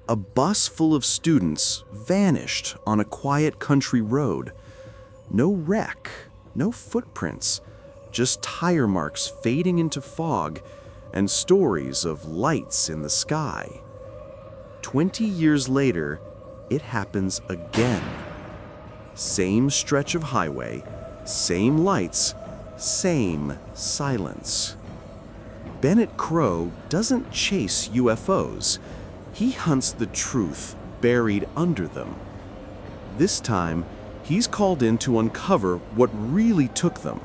A bus full of students vanished on a quiet country road. No wreck, no footprints, just tire marks fading into fog and stories of lights in the sky. 20 years later, it happens again. Same stretch of highway, same lights, same silence. Bennett Crowe doesn't chase UFOs. He hunts the truth buried under them. This time, he's called in to uncover what really took them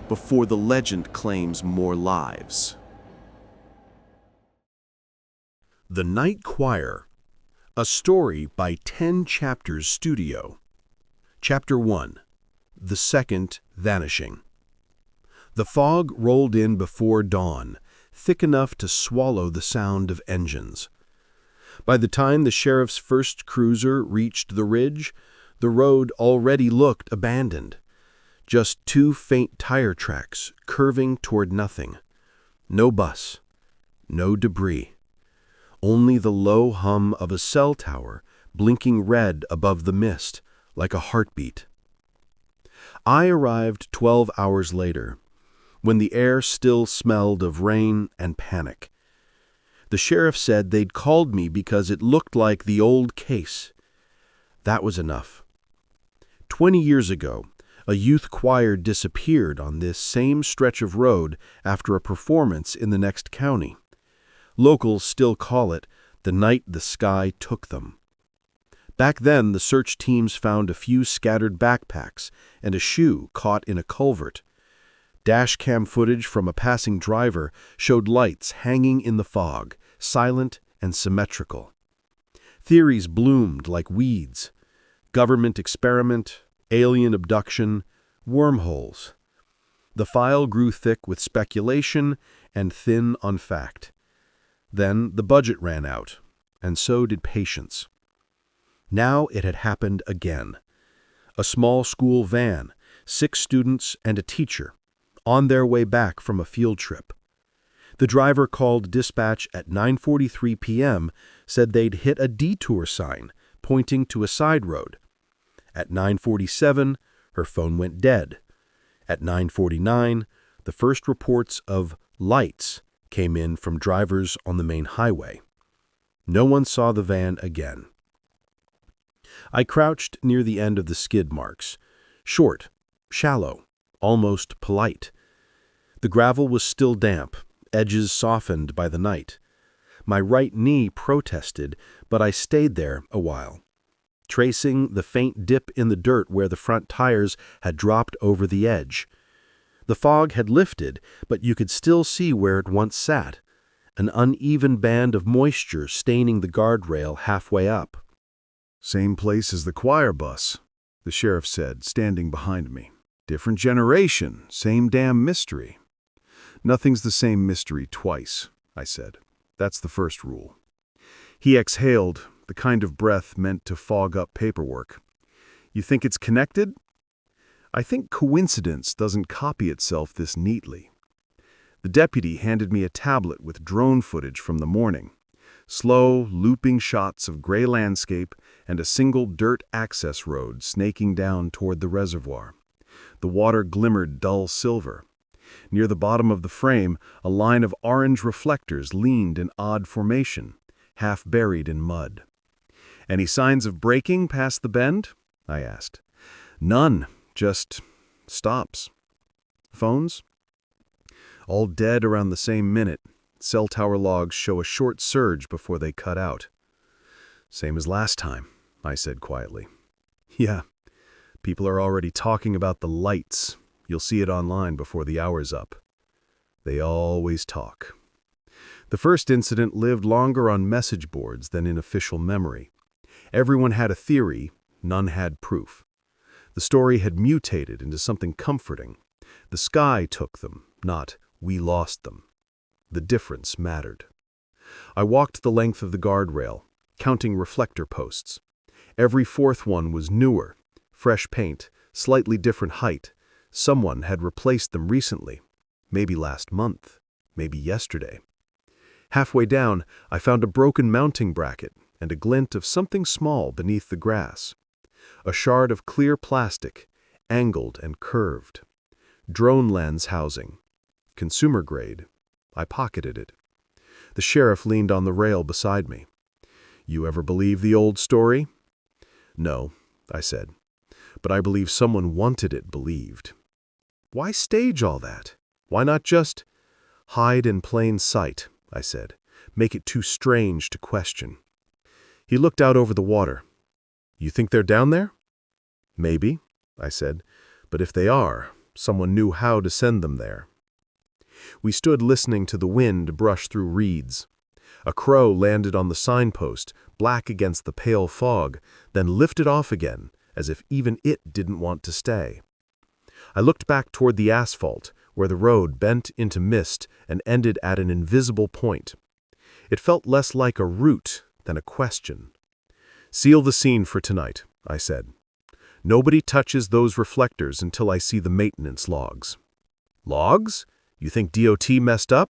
before the legend claims more lives. The Night Choir, a story by 10 Chapters Studio. Chapter 1, The Second Vanishing. The fog rolled in before dawn, thick enough to swallow the sound of engines. By the time the sheriff's first cruiser reached the ridge, the road already looked abandoned. Just 2 faint tire tracks curving toward nothing. No bus, no debris. Only the low hum of a cell tower blinking red above the mist like a heartbeat. I arrived 12 hours later, when the air still smelled of rain and panic. The sheriff said they'd called me because it looked like the old case. That was enough. 20 years ago, a youth choir disappeared on this same stretch of road after a performance in the next county. Locals still call it the night the sky took them. Back then, the search teams found a few scattered backpacks and a shoe caught in a culvert. Dashcam footage from a passing driver showed lights hanging in the fog, silent and symmetrical. Theories bloomed like weeds. Government experiment, alien abduction, wormholes. The file grew thick with speculation and thin on fact. Then the budget ran out, and so did patience. Now it had happened again. A small school van, 6 students and a teacher, on their way back from a field trip. The driver called dispatch at 9:43 p.m., said they'd hit a detour sign pointing to a side road. At 9:47, her phone went dead. At 9:49, the first reports of lights came in from drivers on the main highway. No one saw the van again. I crouched near the end of the skid marks, short, shallow, almost polite. The gravel was still damp, edges softened by the night. My right knee protested, but I stayed there a while, tracing the faint dip in the dirt where the front tires had dropped over the edge. The fog had lifted, but you could still see where it once sat, an uneven band of moisture staining the guardrail halfway up. "Same place as the choir bus," the sheriff said, standing behind me. "Different generation, same damn mystery." "Nothing's the same mystery twice," I said. "That's the first rule." He exhaled, the kind of breath meant to fog up paperwork. "You think it's connected?" "I think coincidence doesn't copy itself this neatly." The deputy handed me a tablet with drone footage from the morning. Slow, looping shots of gray landscape and a single dirt access road snaking down toward the reservoir. The water glimmered dull silver. Near the bottom of the frame, a line of orange reflectors leaned in odd formation, half buried in mud. "Any signs of braking past the bend?" I asked. "None, just stops." "Phones?" "All dead around the same minute. Cell tower logs show a short surge before they cut out." "Same as last time," I said quietly. "Yeah, people are already talking about the lights. You'll see it online before the hour's up." They always talk. The first incident lived longer on message boards than in official memory. Everyone had a theory, none had proof. The story had mutated into something comforting. The sky took them, not we lost them. The difference mattered. I walked the length of the guardrail, counting reflector posts. Every fourth one was newer, fresh paint, slightly different height. Someone had replaced them recently, maybe last month, maybe yesterday. Halfway down, I found a broken mounting bracket, and a glint of something small beneath the grass. A shard of clear plastic, angled and curved. Drone lens housing. Consumer grade. I pocketed it. The sheriff leaned on the rail beside me. "You ever believe the old story?" "No," I said. "But I believe someone wanted it believed." "Why stage all that? Why not just—" "Hide in plain sight," I said. "Make it too strange to question." He looked out over the water. "You think they're down there?" "Maybe," I said. "But if they are, someone knew how to send them there." We stood listening to the wind brush through reeds. A crow landed on the signpost, black against the pale fog, then lifted off again, as if even it didn't want to stay. I looked back toward the asphalt, where the road bent into mist and ended at an invisible point. It felt less like a route than a question. "Seal the scene for tonight," I said. "Nobody touches those reflectors until I see the maintenance logs." "Logs? You think DOT messed up?"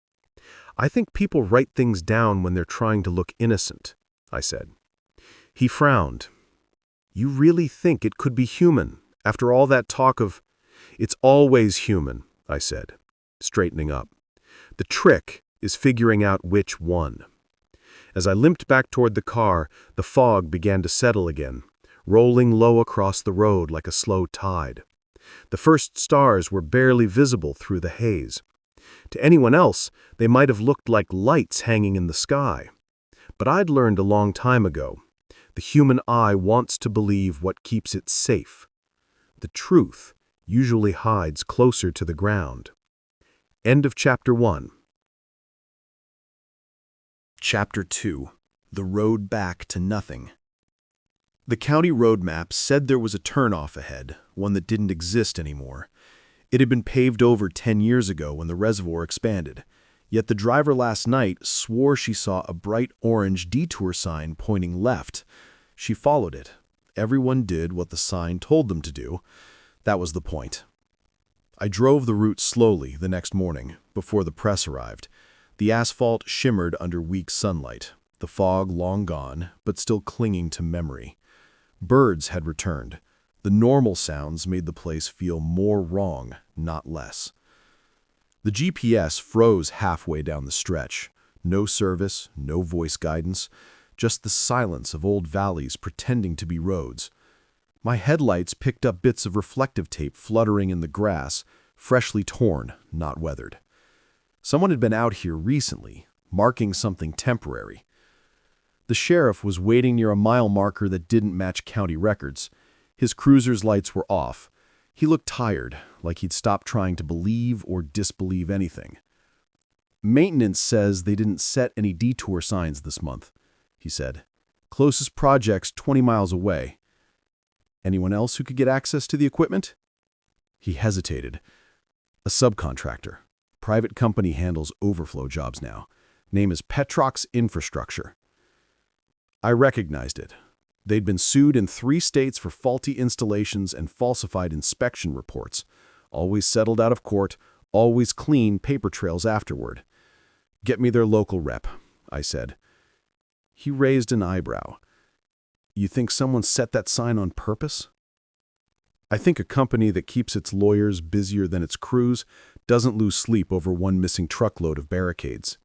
"I think people write things down when they're trying to look innocent," I said. He frowned. "You really think it could be human, after all that talk of—" "It's always human," I said, straightening up. "The trick is figuring out which one." As I limped back toward the car, the fog began to settle again, rolling low across the road like a slow tide. The first stars were barely visible through the haze. To anyone else, they might have looked like lights hanging in the sky. But I'd learned a long time ago, the human eye wants to believe what keeps it safe. The truth usually hides closer to the ground. End of Chapter 1. Chapter 2. The Road Back to Nothing. The county road map said there was a turnoff ahead, one that didn't exist anymore. It had been paved over 10 years ago when the reservoir expanded, yet the driver last night swore she saw a bright orange detour sign pointing left. She followed it. Everyone did what the sign told them to do. That was the point. I drove the route slowly the next morning, before the press arrived. The asphalt shimmered under weak sunlight, the fog long gone, but still clinging to memory. Birds had returned. The normal sounds made the place feel more wrong, not less. The GPS froze halfway down the stretch. No service, no voice guidance, just the silence of old valleys pretending to be roads. My headlights picked up bits of reflective tape fluttering in the grass, freshly torn, not weathered. Someone had been out here recently, marking something temporary. The sheriff was waiting near a mile marker that didn't match county records. His cruiser's lights were off. He looked tired, like he'd stopped trying to believe or disbelieve anything. "Maintenance says they didn't set any detour signs this month," he said. "Closest project's 20 miles away. Anyone else who could get access to the equipment?" He hesitated. "A subcontractor. Private company handles overflow jobs now. Name is Petrox Infrastructure." I recognized it. They'd been sued in 3 states for faulty installations and falsified inspection reports. Always settled out of court, always clean paper trails afterward. "Get me their local rep," I said. He raised an eyebrow. "You think someone set that sign on purpose?" "I think a company that keeps its lawyers busier than its crews doesn't lose sleep over one missing truckload of barricades."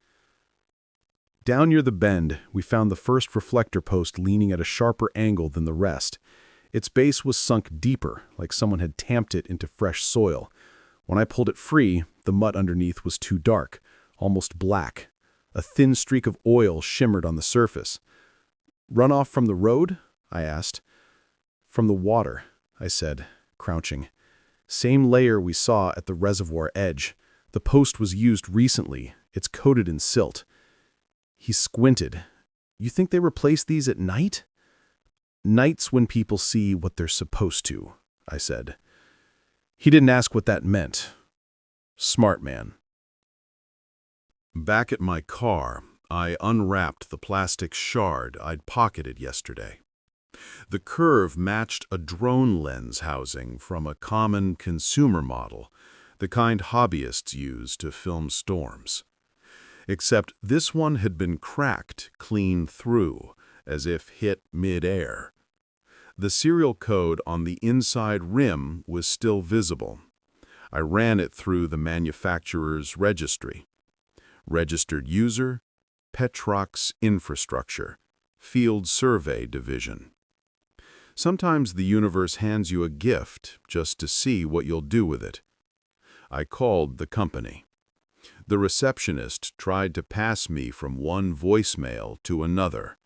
Down near the bend, we found the first reflector post leaning at a sharper angle than the rest. Its base was sunk deeper, like someone had tamped it into fresh soil. When I pulled it free, the mud underneath was too dark, almost black. A thin streak of oil shimmered on the surface. "Runoff from the road?" I asked. "From the water," I said, crouching. "Same layer we saw at the reservoir edge. The post was used recently. It's coated in silt." He squinted. "You think they replace these at night?" "Nights when people see what they're supposed to," I said. He didn't ask what that meant. Smart man. Back at my car, I unwrapped the plastic shard I'd pocketed yesterday. The curve matched a drone lens housing from a common consumer model, the kind hobbyists use to film storms. Except this one had been cracked clean through, as if hit mid-air. The serial code on the inside rim was still visible. I ran it through the manufacturer's registry. Registered user, Petrox Infrastructure, Field Survey Division. Sometimes the universe hands you a gift just to see what you'll do with it. I called the company. The receptionist tried to pass me from one voicemail to another.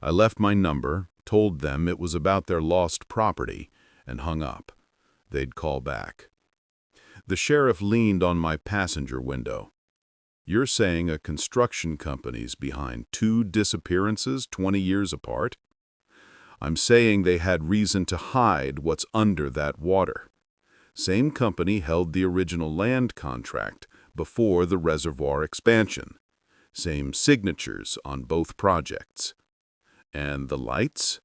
I left my number, told them it was about their lost property, and hung up. They'd call back. The sheriff leaned on my passenger window. "You're saying a construction company's behind 2 disappearances 20 years apart?" "I'm saying they had reason to hide what's under that water. Same company held the original land contract before the reservoir expansion. Same signatures on both projects." "And the lights?"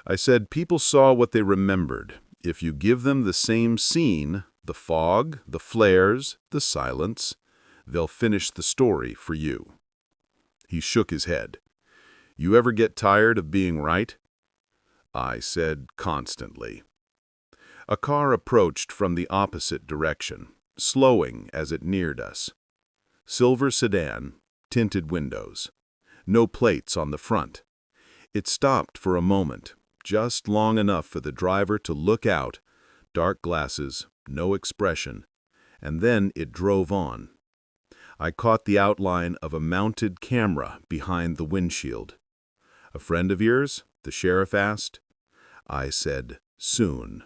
I said people saw what they remembered. If you give them the same scene, the fog, the flares, the silence, they'll finish the story for you. He shook his head. "You ever get tired of being right?" I said constantly. A car approached from the opposite direction, slowing as it neared us. Silver sedan, tinted windows. No plates on the front. It stopped for a moment, just long enough for the driver to look out, dark glasses, no expression, and then it drove on. I caught the outline of a mounted camera behind the windshield. "A friend of yours?" the sheriff asked. I said, "Soon."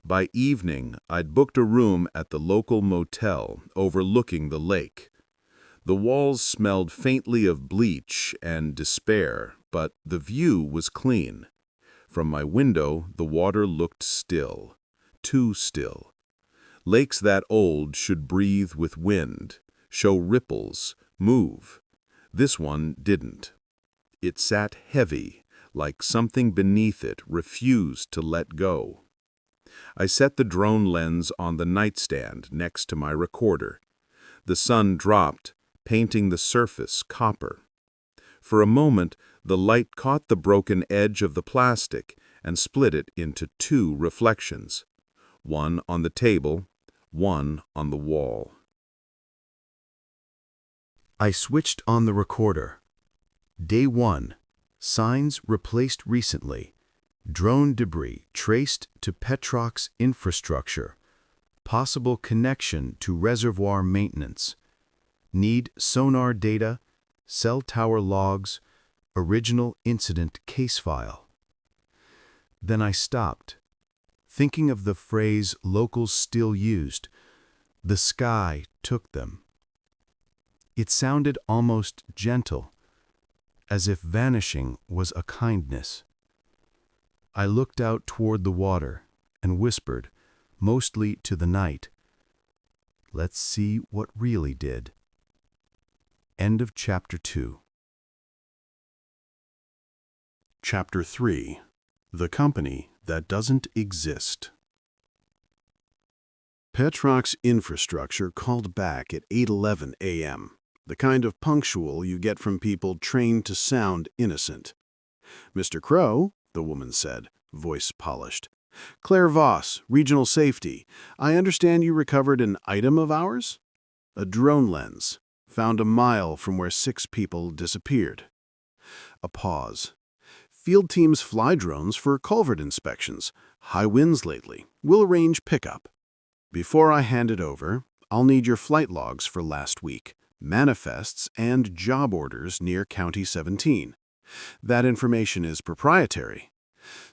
By evening, I'd booked a room at the local motel overlooking the lake. The walls smelled faintly of bleach and despair, but the view was clean. From my window, the water looked still, too still. Lakes that old should breathe with wind, show ripples, move. This one didn't. It sat heavy, like something beneath it refused to let go. I set the drone lens on the nightstand next to my recorder. The sun dropped, painting the surface copper. For a moment, the light caught the broken edge of the plastic and split it into 2 reflections, one on the table, one on the wall. I switched on the recorder. Day 1. Signs replaced recently. Drone debris traced to Petrox Infrastructure. Possible connection to reservoir maintenance. Need sonar data, cell tower logs, original incident case file. Then I stopped, thinking of the phrase locals still used. The sky took them. It sounded almost gentle, as if vanishing was a kindness. I looked out toward the water and whispered, mostly to the night, "Let's see what really did." End of Chapter 2. Chapter 3. The Company That Doesn't Exist. Petrox Infrastructure called back at 8:11 a.m., the kind of punctual you get from people trained to sound innocent. "Mr. Crowe," the woman said, voice polished. "Claire Voss, Regional Safety. I understand you recovered an item of ours?" "A drone lens, found a mile from where 6 people disappeared." A pause. "Field teams fly drones for culvert inspections. High winds lately. We'll arrange pickup." "Before I hand it over, I'll need your flight logs for last week, manifests, and job orders near County 17. That information is proprietary."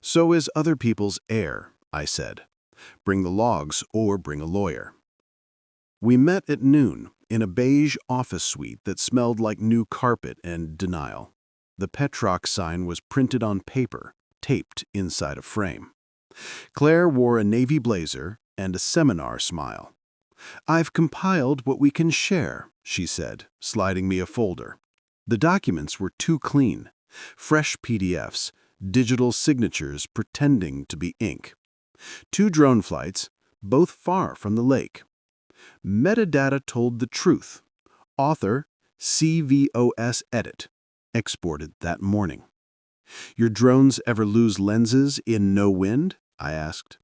"So is other people's air," I said. "Bring the logs or bring a lawyer." We met at noon in a beige office suite that smelled like new carpet and denial. The Petrox sign was printed on paper, taped inside a frame. Claire wore a navy blazer and a seminar smile. "I've compiled what we can share," she said, sliding me a folder. The documents were too clean. Fresh PDFs, digital signatures pretending to be ink. 2 drone flights, both far from the lake. Metadata told the truth. Author, CVOS edit. exported that morning. Your drones ever lose lenses in no wind? I asked.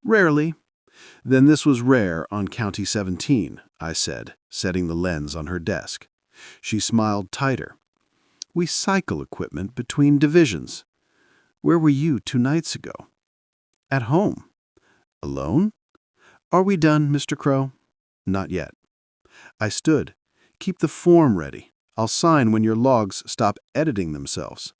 Rarely. Then this was rare on County 17, I said, setting the lens on her desk. She smiled tighter. We cycle equipment between divisions. Where were you 2 nights ago? At home. Alone? Are we done, Mr. Crowe? Not yet. I stood. Keep the form ready. I'll sign when your logs stop editing themselves.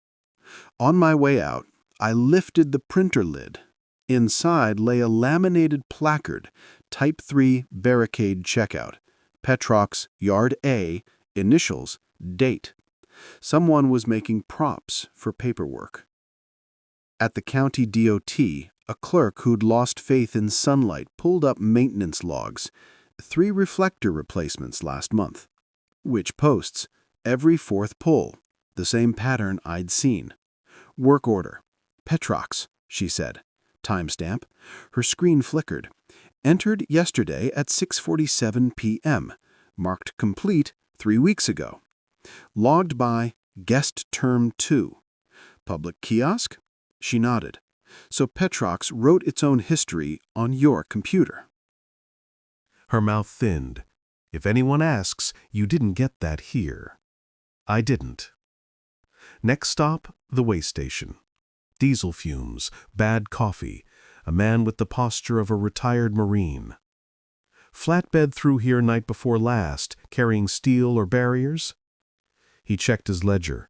On my way out, I lifted the printer lid. Inside lay a laminated placard, Type 3 barricade checkout, Petrox Yard A, initials, date. Someone was making props for paperwork. At the county DOT, a clerk who'd lost faith in sunlight pulled up maintenance logs, 3 reflector replacements last month. Which posts? Every 4th pull, the same pattern I'd seen. Work order. Petrox, she said. Timestamp. Her screen flickered. Entered yesterday at 6:47 p.m. Marked complete 3 weeks ago. Logged by Guest Term 2. Public kiosk? She nodded. So Petrox wrote its own history on your computer. Her mouth thinned. If anyone asks, you didn't get that here. I didn't. Next stop, the way station. Diesel fumes, bad coffee, a man with the posture of a retired Marine. Flatbed through here night before last, carrying steel or barriers? He checked his ledger.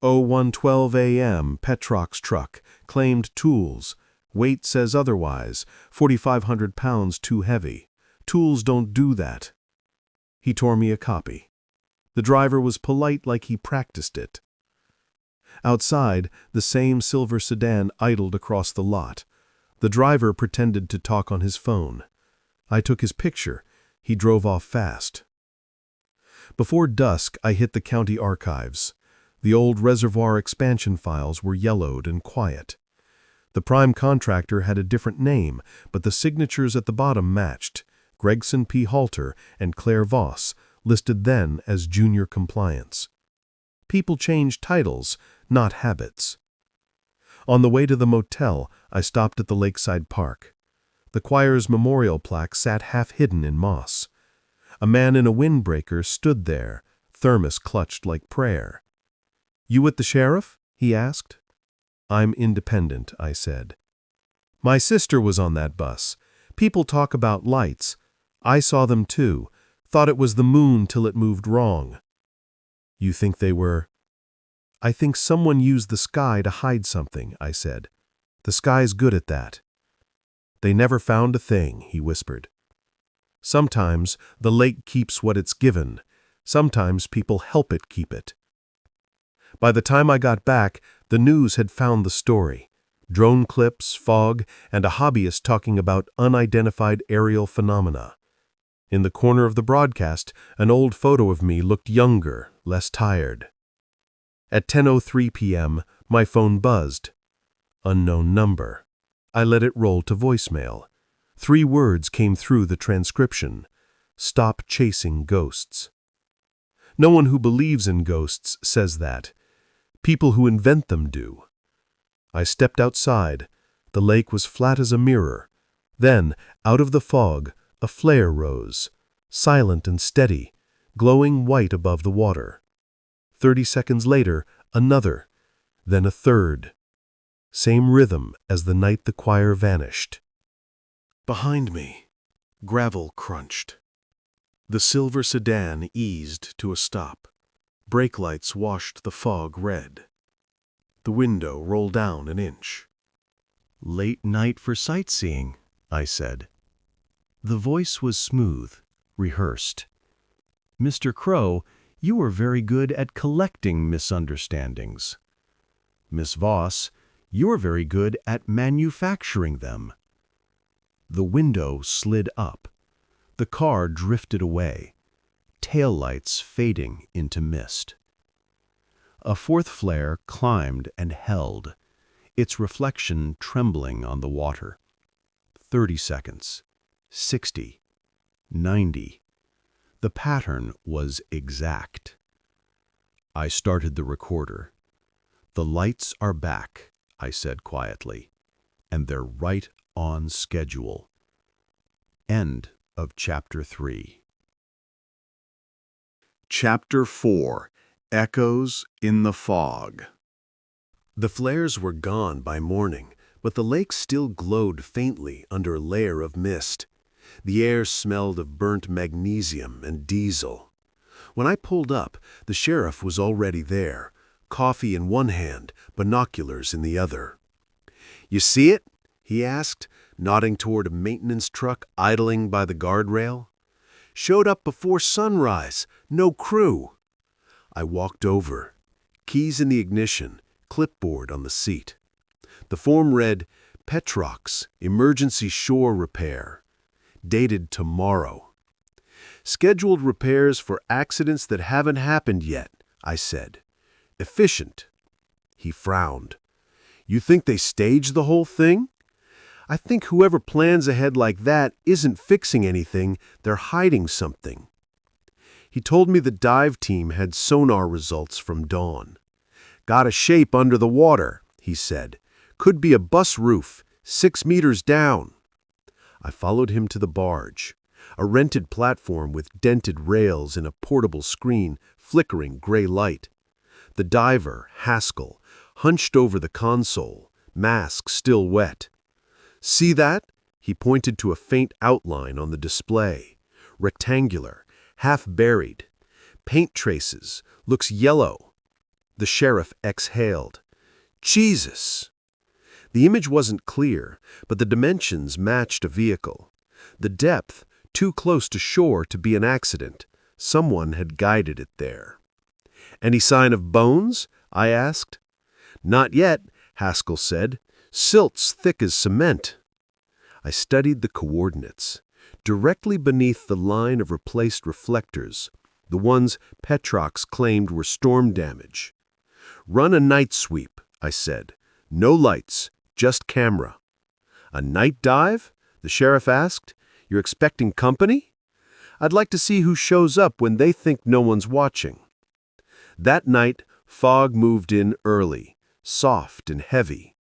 01:12 a.m., Petrox truck, claimed tools. Weight says otherwise, 4,500 pounds too heavy. Tools don't do that. He tore me a copy. The driver was polite like he practiced it. Outside, the same silver sedan idled across the lot. The driver pretended to talk on his phone. I took his picture. He drove off fast. Before dusk, I hit the county archives. The old reservoir expansion files were yellowed and quiet. The prime contractor had a different name, but the signatures at the bottom matched. Gregson P. Halter and Claire Voss, listed then as junior compliance. People change titles, not habits. On the way to the motel, I stopped at the lakeside park. The choir's memorial plaque sat half-hidden in moss. A man in a windbreaker stood there, thermos clutched like prayer. "You with the sheriff?" he asked. "I'm independent," I said. "My sister was on that bus. People talk about lights. I saw them too. Thought it was the moon till it moved wrong." "You think they were?" "I think someone used the sky to hide something," I said. "The sky's good at that." "They never found a thing," he whispered. "Sometimes the lake keeps what it's given. Sometimes people help it keep it." By the time I got back, the news had found the story. Drone clips, fog, and a hobbyist talking about unidentified aerial phenomena. In the corner of the broadcast, an old photo of me looked younger, less tired. At 10:03 p.m., my phone buzzed. Unknown number. I let it roll to voicemail. 3 words came through the transcription. Stop chasing ghosts. No one who believes in ghosts says that. People who invent them do. I stepped outside. The lake was flat as a mirror. Then, out of the fog, a flare rose, silent and steady, glowing white above the water. 30 seconds later, another, then a third. Same rhythm as the night the choir vanished. Behind me, gravel crunched. The silver sedan eased to a stop. Brake lights washed the fog red. The window rolled down an inch. "Late night for sightseeing," I said. The voice was smooth, rehearsed. "Mr. Crowe, you were very good at collecting misunderstandings. Miss Voss, you were very good at manufacturing them." The window slid up. The car drifted away, taillights fading into mist. A 4th flare climbed and held, its reflection trembling on the water. 30 seconds, 60, 90. The pattern was exact. I started the recorder. "The lights are back," I said quietly, "and they're right on schedule." End of Chapter 3. Chapter 4: Echoes in the Fog. The flares were gone by morning, but the lake still glowed faintly under a layer of mist. The air smelled of burnt magnesium and diesel. When I pulled up, the sheriff was already there, coffee in one hand, binoculars in the other. "You see it?" he asked, nodding toward a maintenance truck idling by the guardrail. "Showed up before sunrise, no crew." I walked over. Keys in the ignition, clipboard on the seat. The form read, "Petrox, Emergency Shore Repair." Dated tomorrow. "Scheduled repairs for accidents that haven't happened yet," I said. "Efficient." He frowned. "You think they staged the whole thing?" "I think whoever plans ahead like that isn't fixing anything, they're hiding something." He told me the dive team had sonar results from dawn. "Got a shape under the water," he said. "Could be a bus roof, 6 meters down." I followed him to the barge, a rented platform with dented rails and a portable screen, flickering gray light. The diver, Haskell, hunched over the console, mask still wet. "See that?" He pointed to a faint outline on the display. Rectangular, half buried. "Paint traces, looks yellow." The sheriff exhaled. "Jesus!" The image wasn't clear, but the dimensions matched a vehicle. The depth, too close to shore to be an accident. Someone had guided it there. "Any sign of bones?" I asked. "Not yet," Haskell said. "Silt's thick as cement." I studied the coordinates. Directly beneath the line of replaced reflectors, the ones Petrox claimed were storm damage. "Run a night sweep," I said. "No lights, just camera." "A night dive?" the sheriff asked. "You're expecting company?" "I'd like to see who shows up when they think no one's watching." That night, fog moved in early, soft and heavy.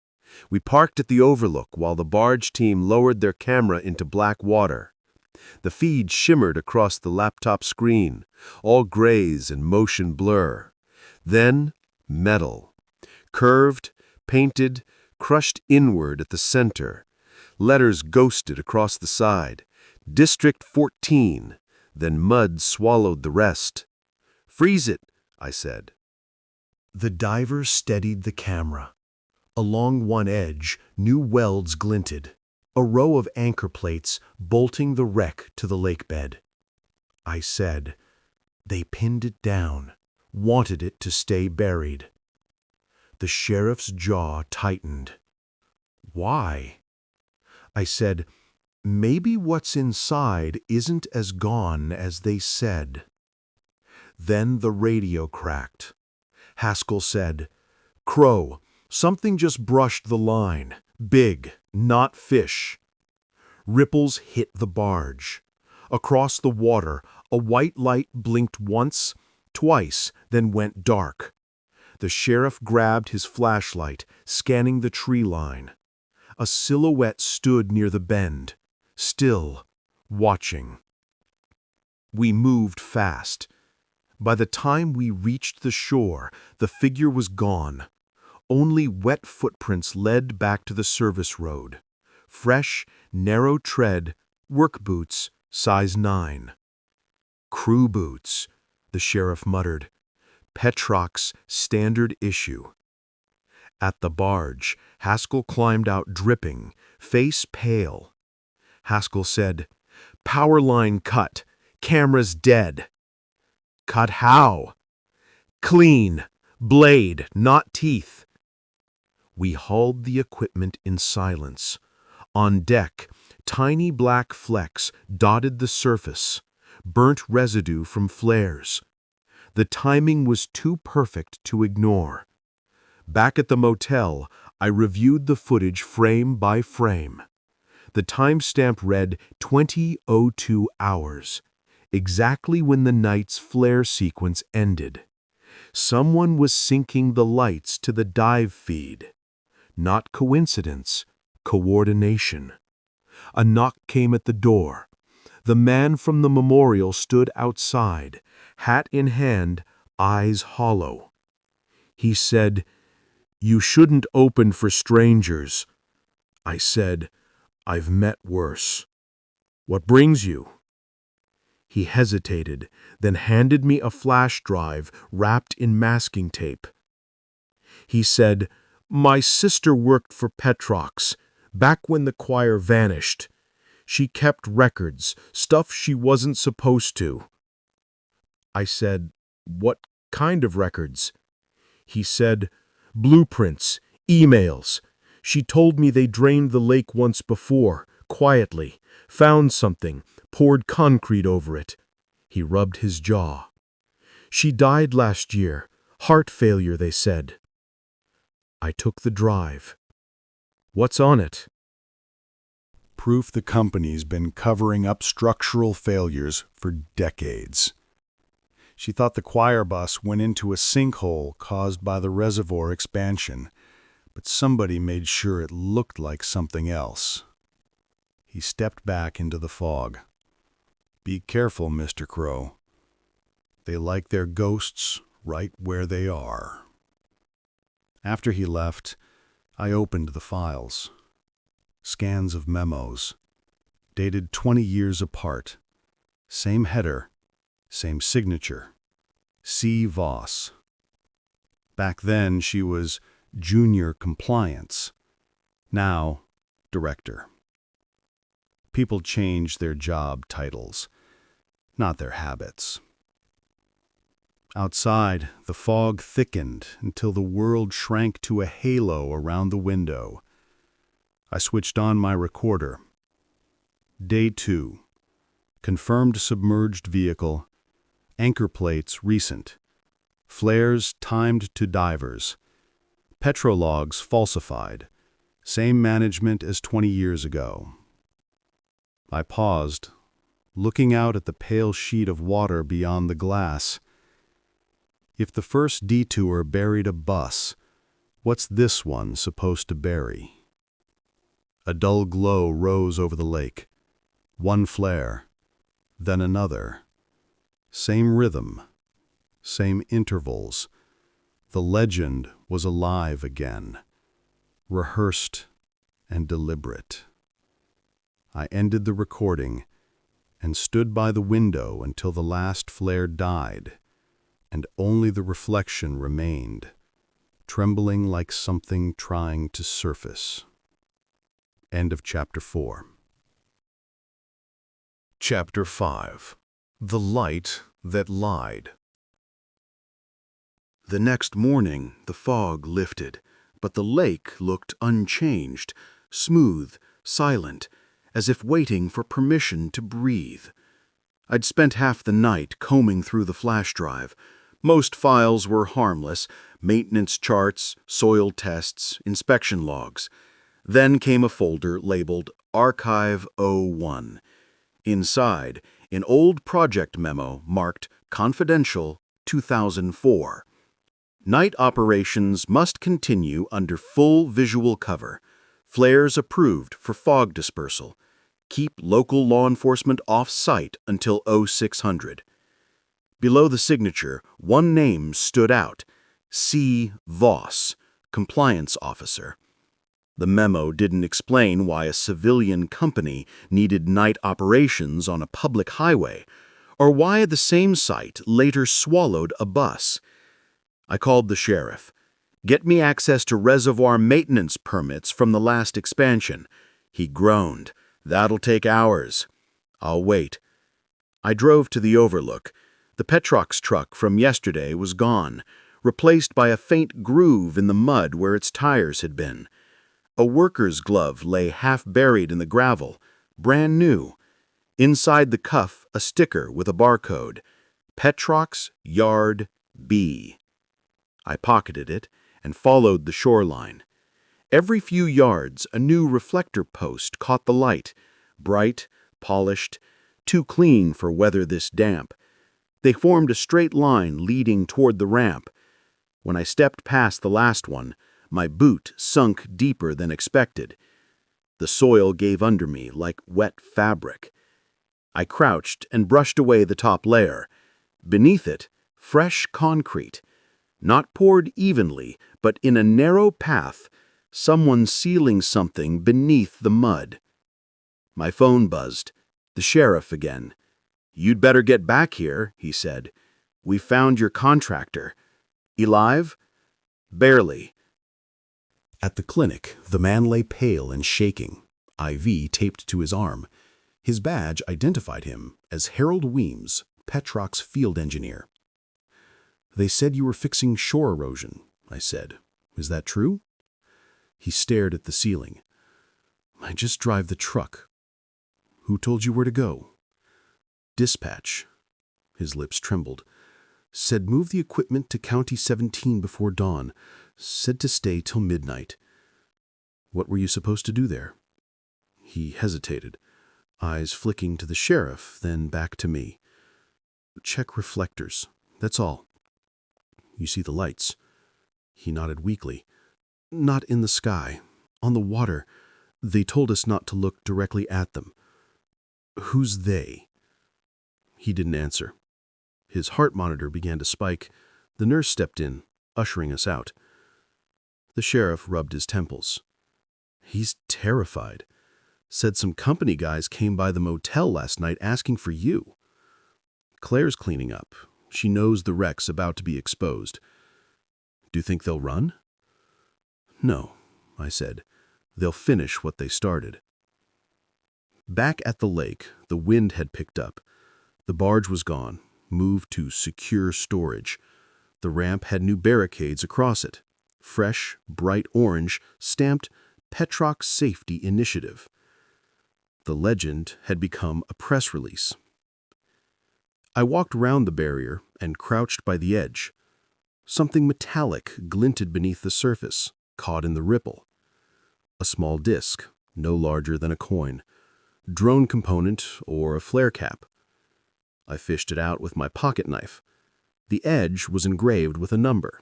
We parked at the overlook while the barge team lowered their camera into black water. The feed shimmered across the laptop screen, all grays and motion blur. Then, metal. Curved, painted, crushed inward at the center. Letters ghosted across the side. District 14. Then mud swallowed the rest. "Freeze it," I said. The diver steadied the camera. Along one edge, new welds glinted, a row of anchor plates bolting the wreck to the lakebed. I said, "They pinned it down, wanted it to stay buried." The sheriff's jaw tightened. "Why?" I said, "Maybe what's inside isn't as gone as they said." Then the radio cracked. Haskell said, "Crowe, something just brushed the line. Big, not fish." Ripples hit the barge. Across the water, a white light blinked once, twice, then went dark. The sheriff grabbed his flashlight, scanning the tree line. A silhouette stood near the bend, still, watching. We moved fast. By the time we reached the shore, the figure was gone. Only wet footprints led back to the service road. Fresh, narrow tread, work boots, size 9. "Crew boots," the sheriff muttered. "Petrox, standard issue." At the barge, Haskell climbed out dripping, face pale. Haskell said, "Power line cut. Camera's dead." "Cut how?" "Clean. Blade, not teeth." We hauled the equipment in silence. On deck, tiny black flecks dotted the surface, burnt residue from flares. The timing was too perfect to ignore. Back at the motel, I reviewed the footage frame by frame. The timestamp read 20:02 hours, exactly when the night's flare sequence ended. Someone was syncing the lights to the dive feed. Not coincidence, coordination. A knock came at the door. The man from the memorial stood outside, hat in hand, eyes hollow. He said, "You shouldn't open for strangers." I said, "I've met worse." "What brings you?" He hesitated, then handed me a flash drive wrapped in masking tape. He said, "My sister worked for Petrox, back when the choir vanished. She kept records, stuff she wasn't supposed to." I said, "What kind of records?" He said, "Blueprints, emails. She told me they drained the lake once before, quietly, found something, poured concrete over it." He rubbed his jaw. "She died last year, heart failure, they said." I took the drive. "What's on it?" Proof the company's been covering up structural failures for decades. She thought the choir bus went into a sinkhole caused by the reservoir expansion, but somebody made sure it looked like something else. He stepped back into the fog. "Be careful, Mr. Crowe. They like their ghosts right where they are." After he left, I opened the files. Scans of memos, dated 20 years apart. Same header, same signature. C. Voss. Back then, she was Junior Compliance. Now, Director. People change their job titles, not their habits. Outside, the fog thickened until the world shrank to a halo around the window. I switched on my recorder. Day 2. Confirmed submerged vehicle. Anchor plates recent. Flares timed to divers. Petrologs falsified. Same management as 20 years ago. I paused, looking out at the pale sheet of water beyond the glass. If the first detour buried a bus, what's this one supposed to bury? A dull glow rose over the lake. One flare, then another. Same rhythm, same intervals. The legend was alive again, rehearsed and deliberate. I ended the recording and stood by the window until the last flare died, and only the reflection remained, trembling like something trying to surface. End of Chapter 4. Chapter 5. The Light That Lied. The next morning, the fog lifted, but the lake looked unchanged, smooth, silent, as if waiting for permission to breathe. I'd spent half the night combing through the flash drive. Most files were harmless: maintenance charts, soil tests, inspection logs. Then came a folder labeled Archive 01. Inside, an old project memo marked Confidential 2004. Night operations must continue under full visual cover. Flares approved for fog dispersal. Keep local law enforcement off-site until 0600. Below the signature, one name stood out: C. Voss, Compliance Officer. The memo didn't explain why a civilian company needed night operations on a public highway, or why the same site later swallowed a bus. I called the sheriff. "Get me access to reservoir maintenance permits from the last expansion." He groaned. "That'll take hours." "I'll wait." I drove to the overlook. The Petrox truck from yesterday was gone, replaced by a faint groove in the mud where its tires had been. A worker's glove lay half buried in the gravel, brand new. Inside the cuff, a sticker with a barcode: Petrox Yard B. I pocketed it and followed the shoreline. Every few yards, a new reflector post caught the light, bright, polished, too clean for weather this damp. They formed a straight line leading toward the ramp. When I stepped past the last one, my boot sunk deeper than expected. The soil gave under me like wet fabric. I crouched and brushed away the top layer. Beneath it, fresh concrete. Not poured evenly, but in a narrow path, someone sealing something beneath the mud. My phone buzzed. The sheriff again. "You'd better get back here," he said. "We found your contractor. Alive?" "Barely." At the clinic, the man lay pale and shaking, IV taped to his arm. His badge identified him as Harold Weems, Petrock's field engineer. "They said you were fixing shore erosion," I said. "Is that true?" He stared at the ceiling. "I just drive the truck." "Who told you where to go?" "Dispatch." His lips trembled. "Said move the equipment to County 17 before dawn. Said to stay till midnight." "What were you supposed to do there?" He hesitated, eyes flicking to the sheriff, then back to me. "Check reflectors. That's all." "You see the lights?" He nodded weakly. "Not in the sky. On the water. They told us not to look directly at them." "Who's they?" He didn't answer. His heart monitor began to spike. The nurse stepped in, ushering us out. The sheriff rubbed his temples. "He's terrified. Said some company guys came by the motel last night asking for you. Claire's cleaning up. She knows the wreck's about to be exposed." "Do you think they'll run?" "No," I said. "They'll finish what they started." Back at the lake, the wind had picked up. The barge was gone, moved to secure storage. The ramp had new barricades across it. Fresh, bright orange, stamped Petrock Safety Initiative. The legend had become a press release. I walked round the barrier and crouched by the edge. Something metallic glinted beneath the surface, caught in the ripple. A small disc, no larger than a coin. Drone component or a flare cap. I fished it out with my pocket knife. The edge was engraved with a number,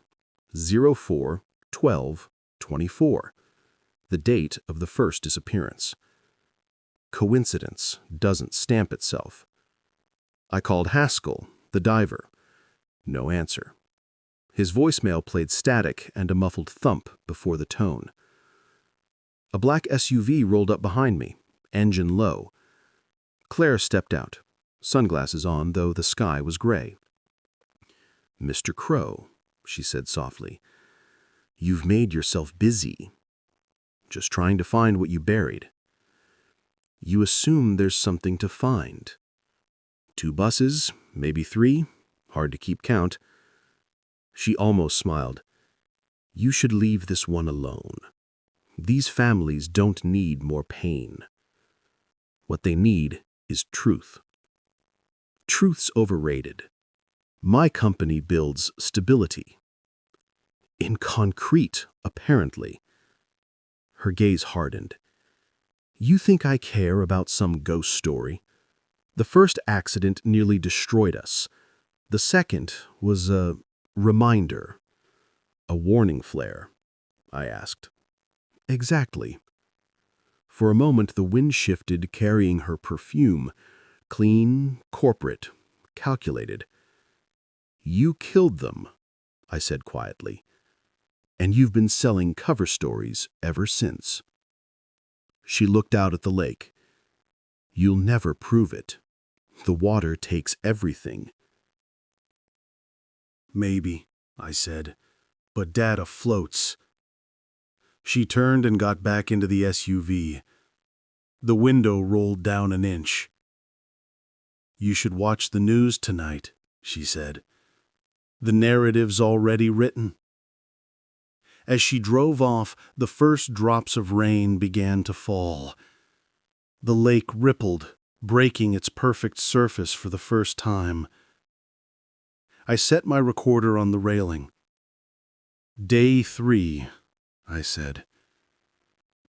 04-12-24, the date of the first disappearance. Coincidence doesn't stamp itself. I called Haskell, the diver. No answer. His voicemail played static and a muffled thump before the tone. A black SUV rolled up behind me, engine low. Claire stepped out, sunglasses on, though the sky was gray. "Mr. Crowe," she said softly, "you've made yourself busy. Just trying to find what you buried. You assume there's something to find. 2 buses, maybe 3, hard to keep count." She almost smiled. "You should leave this one alone. These families don't need more pain. What they need is truth. Truth's overrated. My company builds stability. In concrete, apparently." Her gaze hardened. "You think I care about some ghost story? The first accident nearly destroyed us. The second was a reminder." "A warning flare?" I asked. "Exactly." For a moment the wind shifted, carrying her perfume. Clean, corporate, calculated. "You killed them," I said quietly. "And you've been selling cover stories ever since." She looked out at the lake. "You'll never prove it. The water takes everything." "Maybe," I said, "but data floats." She turned and got back into the SUV. The window rolled down an inch. "You should watch the news tonight," she said. "The narrative's already written." As she drove off, the first drops of rain began to fall. The lake rippled, breaking its perfect surface for the first time. I set my recorder on the railing. "Day 3, I said.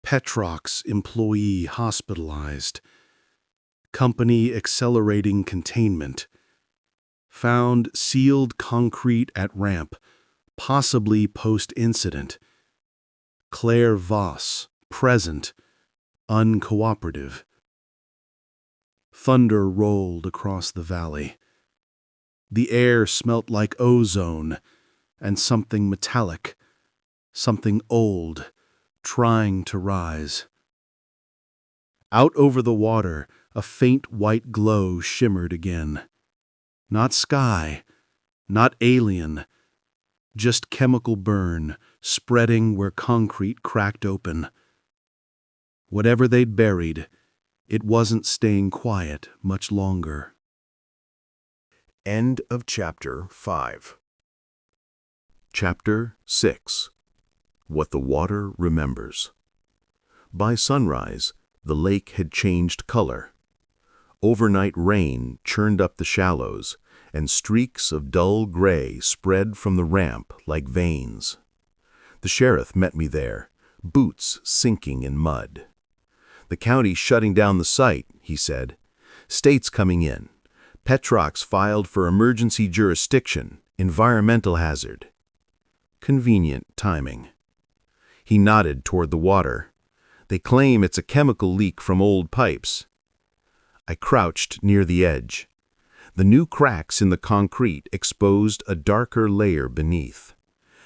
"Petrock's employee hospitalized. Company accelerating containment. Found sealed concrete at ramp. possibly post-incident. Claire Voss, present, uncooperative. Thunder rolled across the valley. The air smelt like ozone and something metallic, something old, trying to rise. Out over the water, a faint white glow shimmered again. Not sky, not alien, just chemical burn spreading where concrete cracked open. Whatever they'd buried, it wasn't staying quiet much longer. End of Chapter 5. Chapter 6. What the Water Remembers. By sunrise, the lake had changed color. Overnight rain churned up the shallows, and streaks of dull gray spread from the ramp like veins. The sheriff met me there, boots sinking in mud. "The county's shutting down the site," he said. "State's coming in. Petrox filed for emergency jurisdiction, environmental hazard." Convenient timing. He nodded toward the water. "They claim it's a chemical leak from old pipes." I crouched near the edge. The new cracks in the concrete exposed a darker layer beneath.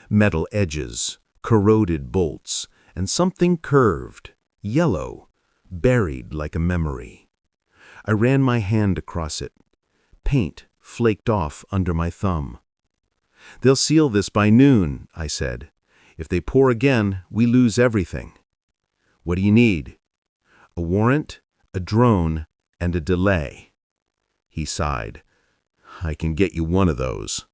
Metal edges, corroded bolts, and something curved, yellow, buried like a memory. I ran my hand across it. Paint flaked off under my thumb. "They'll seal this by noon," I said. "If they pour again, we lose everything." "What do you need?" "A warrant, a drone, and a delay." He sighed. "I can get you one of those."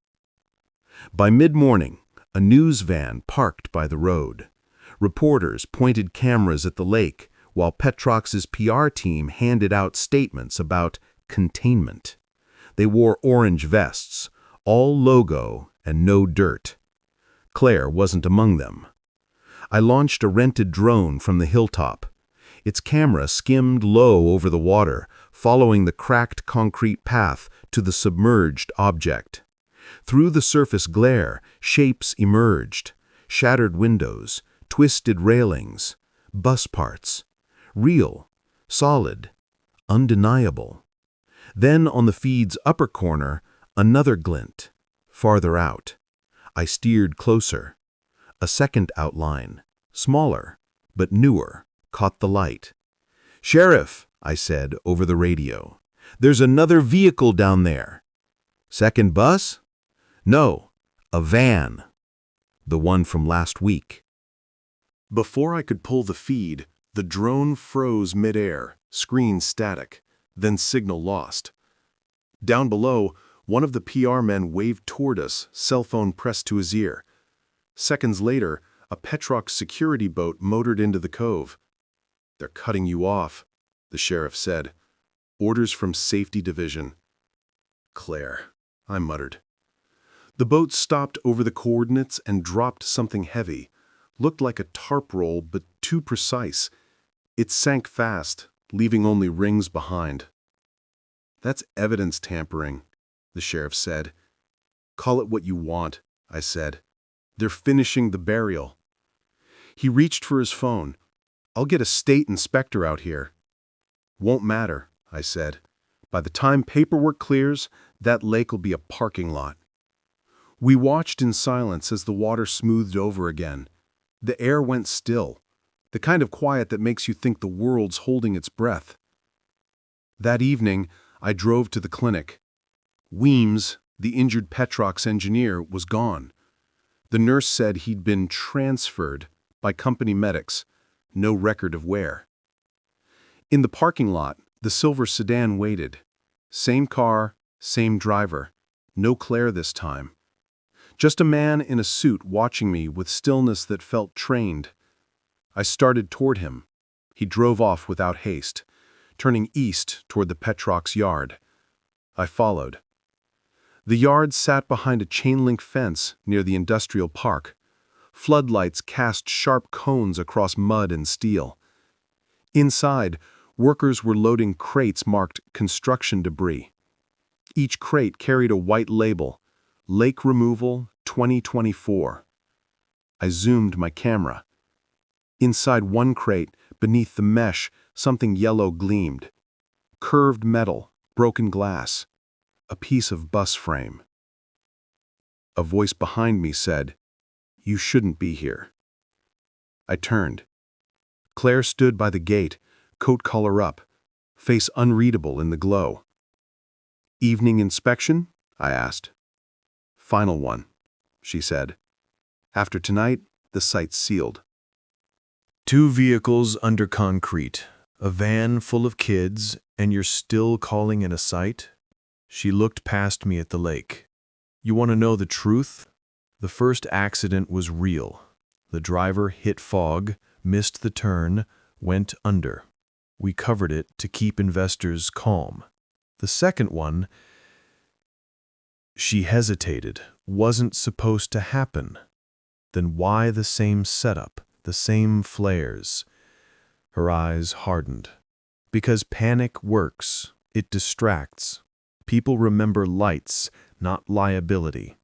By mid-morning, a news van parked by the road. Reporters pointed cameras at the lake, while Petrox's PR team handed out statements about containment. They wore orange vests, all logo and no dirt. Claire wasn't among them. I launched a rented drone from the hilltop. Its camera skimmed low over the water, following the cracked concrete path to the submerged object. Through the surface glare, shapes emerged: shattered windows, twisted railings, bus parts. Real, solid, undeniable. Then on the feed's upper corner, another glint, farther out. I steered closer. A second outline, smaller, but newer, caught the light. "Sheriff," I said over the radio, "there's another vehicle down there." "Second bus?" "No, a van. The one from last week." Before I could pull the feed, the drone froze midair, screen static, then signal lost. Down below, one of the PR men waved toward us, cell phone pressed to his ear. Seconds later, a Petrox security boat motored into the cove. "They're cutting you off," the sheriff said. "Orders from Safety Division." "Claire," I muttered. The boat stopped over the coordinates and dropped something heavy. Looked like a tarp roll, but too precise. It sank fast, leaving only rings behind. "That's evidence tampering," the sheriff said. "Call it what you want," I said. "They're finishing the burial." He reached for his phone. "I'll get a state inspector out here." "Won't matter," I said. "By the time paperwork clears, that lake will be a parking lot." We watched in silence as the water smoothed over again. The air went still, the kind of quiet that makes you think the world's holding its breath. That evening, I drove to the clinic. Weems, the injured Petrox engineer, was gone. The nurse said he'd been transferred by company medics, no record of where. In the parking lot, the silver sedan waited. Same car, same driver. No Claire this time. Just a man in a suit watching me with stillness that felt trained. I started toward him. He drove off without haste, turning east toward the Petrox yard. I followed. The yard sat behind a chain-link fence near the industrial park. Floodlights cast sharp cones across mud and steel. Inside, workers were loading crates marked construction debris. Each crate carried a white label, Lake Removal 2024. I zoomed my camera. Inside one crate, beneath the mesh, something yellow gleamed. Curved metal, broken glass, a piece of bus frame. A voice behind me said, "You shouldn't be here." I turned. Claire stood by the gate, coat collar up, face unreadable in the glow. "Evening inspection?" I asked. "Final one," she said. "After tonight, the site's sealed." 2 vehicles under concrete, a van full of kids, and you're still calling it a site? She looked past me at the lake. You want to know the truth? The first accident was real. The driver hit fog, missed the turn, went under. We covered it to keep investors calm. The second one, she hesitated, wasn't supposed to happen. Then why the same setup, the same flares? Her eyes hardened. Because panic works. It distracts. People remember lights, not liability.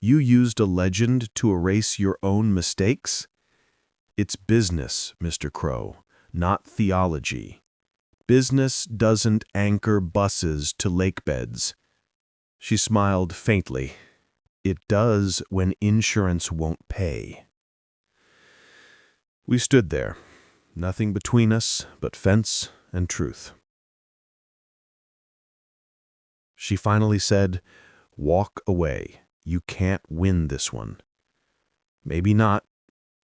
You used a legend to erase your own mistakes? It's business, Mr. Crowe, not theology. Business doesn't anchor buses to lake beds. She smiled faintly. It does when insurance won't pay. We stood there, nothing between us but fence and truth. She finally said, "Walk away. You can't win this one." "Maybe not,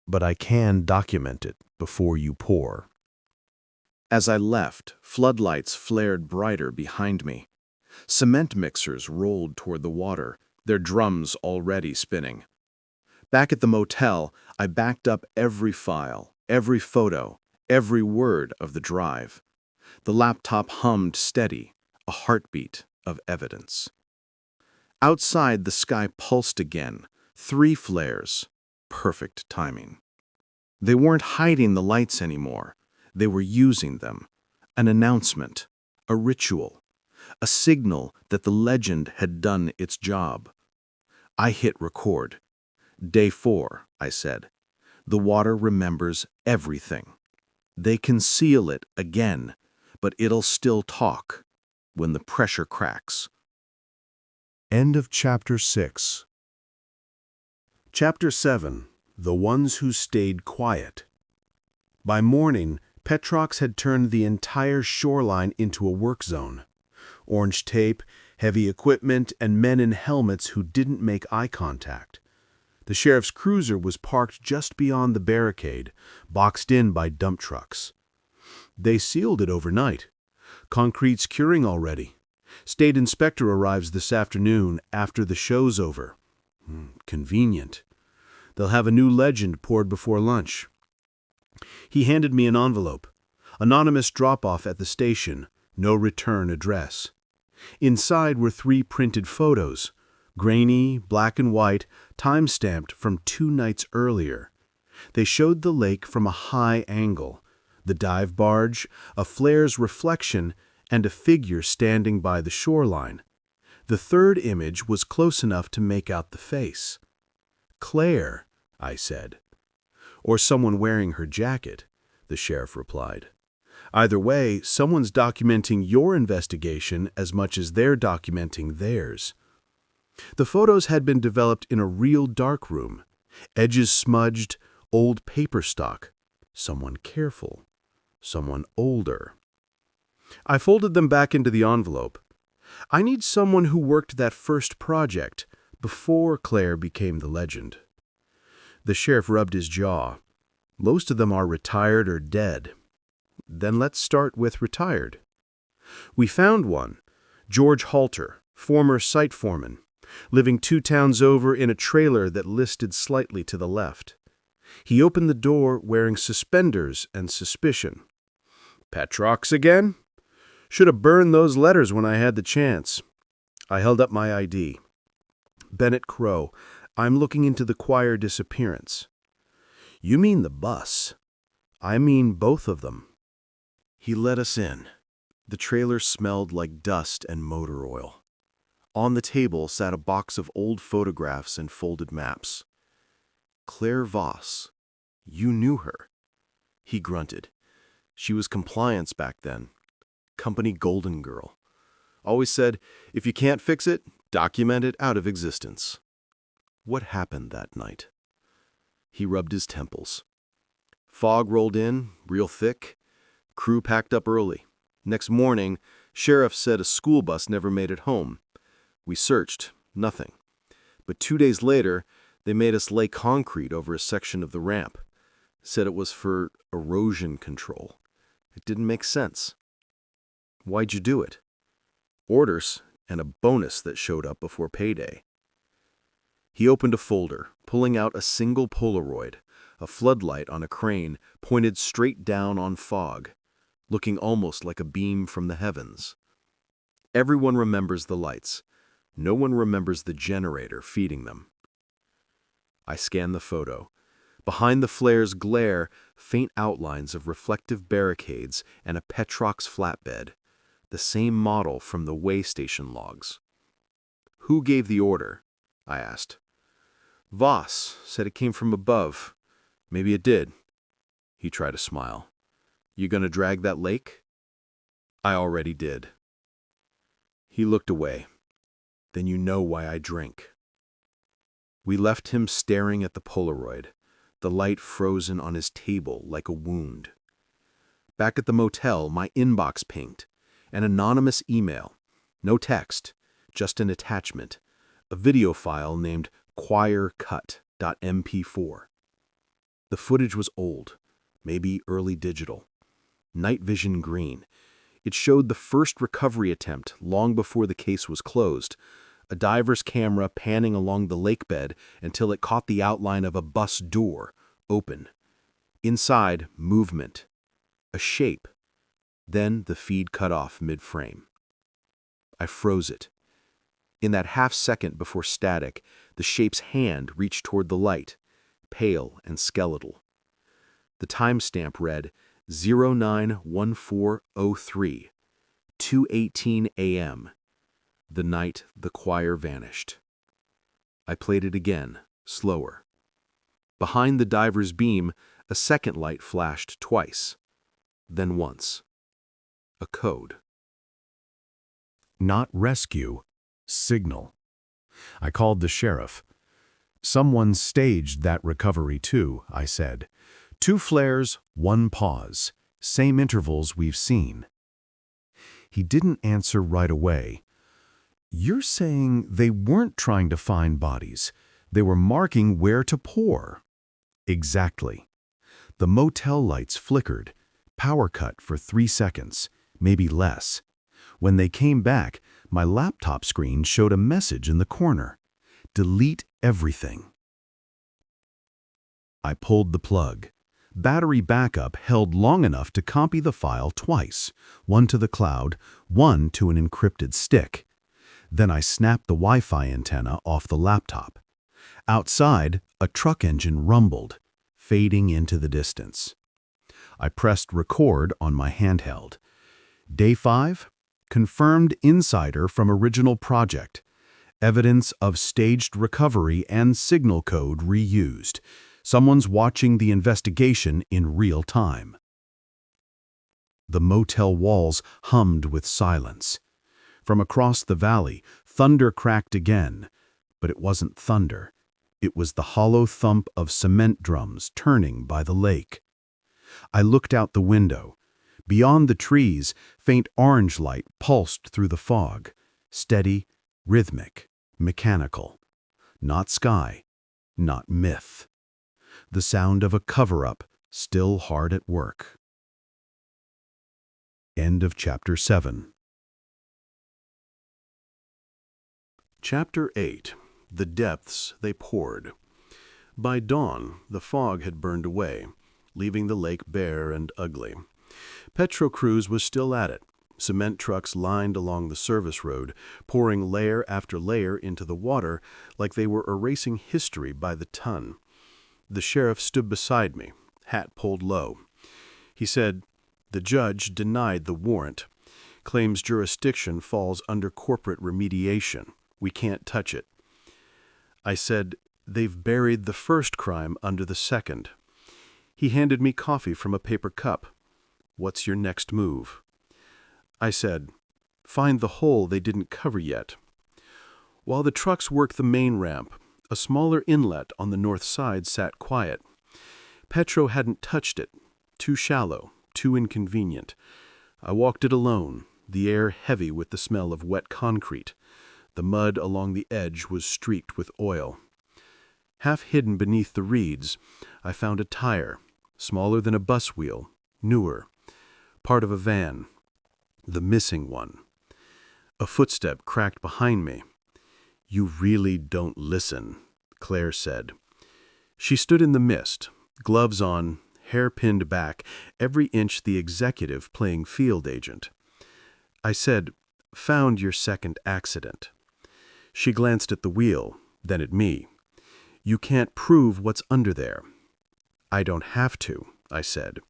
but I can document it before you pour." As I left, floodlights flared brighter behind me. Cement mixers rolled toward the water, their drums already spinning. Back at the motel, I backed up every file, every photo, every word of the drive. The laptop hummed steady, a heartbeat of evidence. Outside, the sky pulsed again, 3 flares, perfect timing. They weren't hiding the lights anymore. They were using them. An announcement, a ritual, a signal that the legend had done its job. I hit record. "Day 4, I said. "The water remembers everything. They can seal it again, but it'll still talk when the pressure cracks." End of Chapter 6. Chapter 7. The Ones Who Stayed Quiet. By morning, Petrox had turned the entire shoreline into a work zone. Orange tape, heavy equipment, and men in helmets who didn't make eye contact. The sheriff's cruiser was parked just beyond the barricade, boxed in by dump trucks. They sealed it overnight. Concrete's curing already. State inspector arrives this afternoon after the show's over. Convenient. They'll have a new legend poured before lunch. He handed me an envelope. Anonymous drop-off at the station. No return address. Inside were 3 printed photos. Grainy, black and white, time-stamped from 2 nights earlier. They showed the lake from a high angle. The dive barge, a flare's reflection, and a figure standing by the shoreline. The third image was close enough to make out the face. "Claire," I said. "Or someone wearing her jacket," the sheriff replied. "Either way, someone's documenting your investigation as much as they're documenting theirs." The photos had been developed in a real darkroom. Edges smudged, old paper stock. Someone careful. Someone older. I folded them back into the envelope. I need someone who worked that first project, before Claire became the legend. The sheriff rubbed his jaw. "Most of them are retired or dead." "Then let's start with retired." We found one, George Halter, former site foreman, living 2 towns over in a trailer that listed slightly to the left. He opened the door wearing suspenders and suspicion. "Petrox again? Should have burned those letters when I had the chance." I held up my ID. "Bennett Crowe, I'm looking into the choir disappearance." "You mean the bus?" "I mean both of them." He let us in. The trailer smelled like dust and motor oil. On the table sat a box of old photographs and folded maps. Claire Voss. You knew her. He grunted. She was compliance back then. Company golden girl. Always said, if you can't fix it, document it out of existence. What happened that night? He rubbed his temples. Fog rolled in, real thick. Crew packed up early. Next morning, sheriff said a school bus never made it home. We searched, nothing. But 2 days later, they made us lay concrete over a section of the ramp. Said it was for erosion control. It didn't make sense. Why'd you do it? Orders and a bonus that showed up before payday. He opened a folder, pulling out a single Polaroid, a floodlight on a crane pointed straight down on fog, looking almost like a beam from the heavens. Everyone remembers the lights. No one remembers the generator feeding them. I scanned the photo. Behind the flare's glare, faint outlines of reflective barricades and a Petrox flatbed, the same model from the way station logs. Who gave the order? I asked. Voss said it came from above. Maybe it did. He tried to smile. You gonna drag that lake? I already did. He looked away. Then you know why I drink. We left him staring at the Polaroid, the light frozen on his table like a wound. Back at the motel, my inbox pinged. An anonymous email. No text, just an attachment. A video file named choircut.mp4. The footage was old, maybe early digital. Night vision green. It showed the first recovery attempt long before the case was closed. A diver's camera panning along the lake bed until it caught the outline of a bus door, open. Inside, movement. A shape. Then the feed cut off mid-frame. I froze it. In that half second before static, the shape's hand reached toward the light, pale and skeletal. The timestamp read 091403, 2:18 a.m., the night the choir vanished. I played it again, slower. Behind the diver's beam, a second light flashed twice, then once. A code. Not rescue, signal. I called the sheriff. Someone staged that recovery too, I said. 2 flares, 1 pause. Same intervals we've seen. He didn't answer right away. You're saying they weren't trying to find bodies. They were marking where to pour. Exactly. The motel lights flickered. Power cut for 3 seconds, maybe less. When they came back, my laptop screen showed a message in the corner. Delete everything. I pulled the plug. Battery backup held long enough to copy the file twice, one to the cloud, one to an encrypted stick. Then I snapped the Wi-Fi antenna off the laptop. Outside, a truck engine rumbled, fading into the distance. I pressed record on my handheld. Day 5, confirmed insider from original project. Evidence of staged recovery and signal code reused. Someone's watching the investigation in real time. The motel walls hummed with silence. From across the valley, thunder cracked again, but it wasn't thunder. It was the hollow thump of cement drums turning by the lake. I looked out the window. Beyond the trees, faint orange light pulsed through the fog. Steady, rhythmic, mechanical. Not sky, not myth. The sound of a cover-up, still hard at work. End of Chapter 7. Chapter 8. The Depths They Poured. By dawn, the fog had burned away, leaving the lake bare and ugly. Petro Cruz was still at it. Cement trucks lined along the service road, pouring layer after layer into the water like they were erasing history by the ton. The sheriff stood beside me, hat pulled low. He said, "The judge denied the warrant. Claims jurisdiction falls under corporate remediation. We can't touch it. I said, "They've buried the first crime under the second." He handed me coffee from a paper cup. "What's your next move?" I said, "Find the hole they didn't cover yet." While the trucks worked the main ramp, a smaller inlet on the north side sat quiet. Petro hadn't touched it. Too shallow, too inconvenient. I walked it alone, the air heavy with the smell of wet concrete. The mud along the edge was streaked with oil. Half hidden beneath the reeds, I found a tire, smaller than a bus wheel, newer, part of a van, the missing one. A footstep cracked behind me. "You really don't listen," Claire said. She stood in the mist, gloves on, hair pinned back, every inch the executive playing field agent. I said, "Found your second accident." She glanced at the wheel, then at me. "You can't prove what's under there." "I don't have to," I said.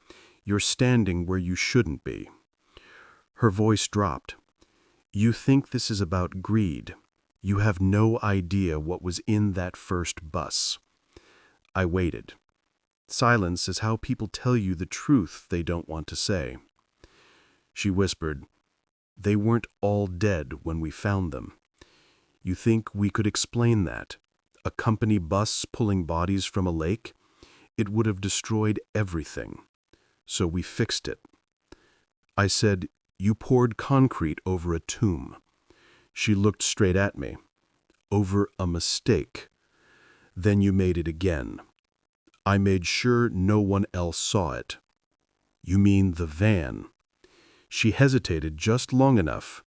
"You're standing where you shouldn't be." Her voice dropped. "You think this is about greed. You have no idea what was in that first bus." I waited. Silence is how people tell you the truth they don't want to say. She whispered, "They weren't all dead when we found them. You think we could explain that? A company bus pulling bodies from a lake? It would have destroyed everything. So we fixed it." I said, "You poured concrete over a tomb." She looked straight at me. "Over a mistake. Then you made it again. I made sure no one else saw it." "You mean the van?" She hesitated just long enough.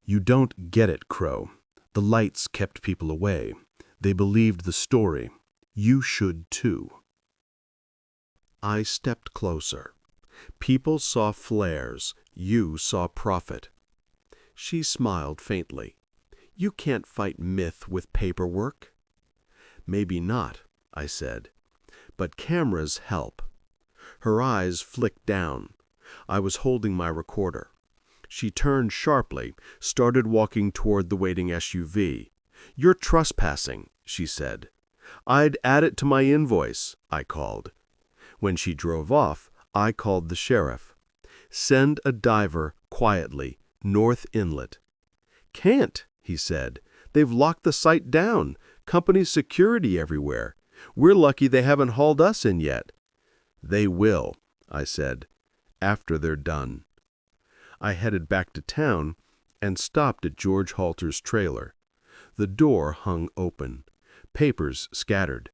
"You don't get it, Crowe. The lights kept people away. They believed the story. You should too." I stepped closer. "People saw flares. You saw profit." She smiled faintly. "You can't fight myth with paperwork." "Maybe not," I said. "But cameras help." Her eyes flicked down. I was holding my recorder. She turned sharply, started walking toward the waiting SUV. "You're trespassing," she said. "I'd add it to my invoice," I called. When she drove off, I called the sheriff. "Send a diver, quietly, North Inlet." "Can't," he said. "They've locked the site down. Company security everywhere. We're lucky they haven't hauled us in yet." "They will," I said, "after they're done." I headed back to town and stopped at George Halter's trailer. The door hung open. Papers scattered.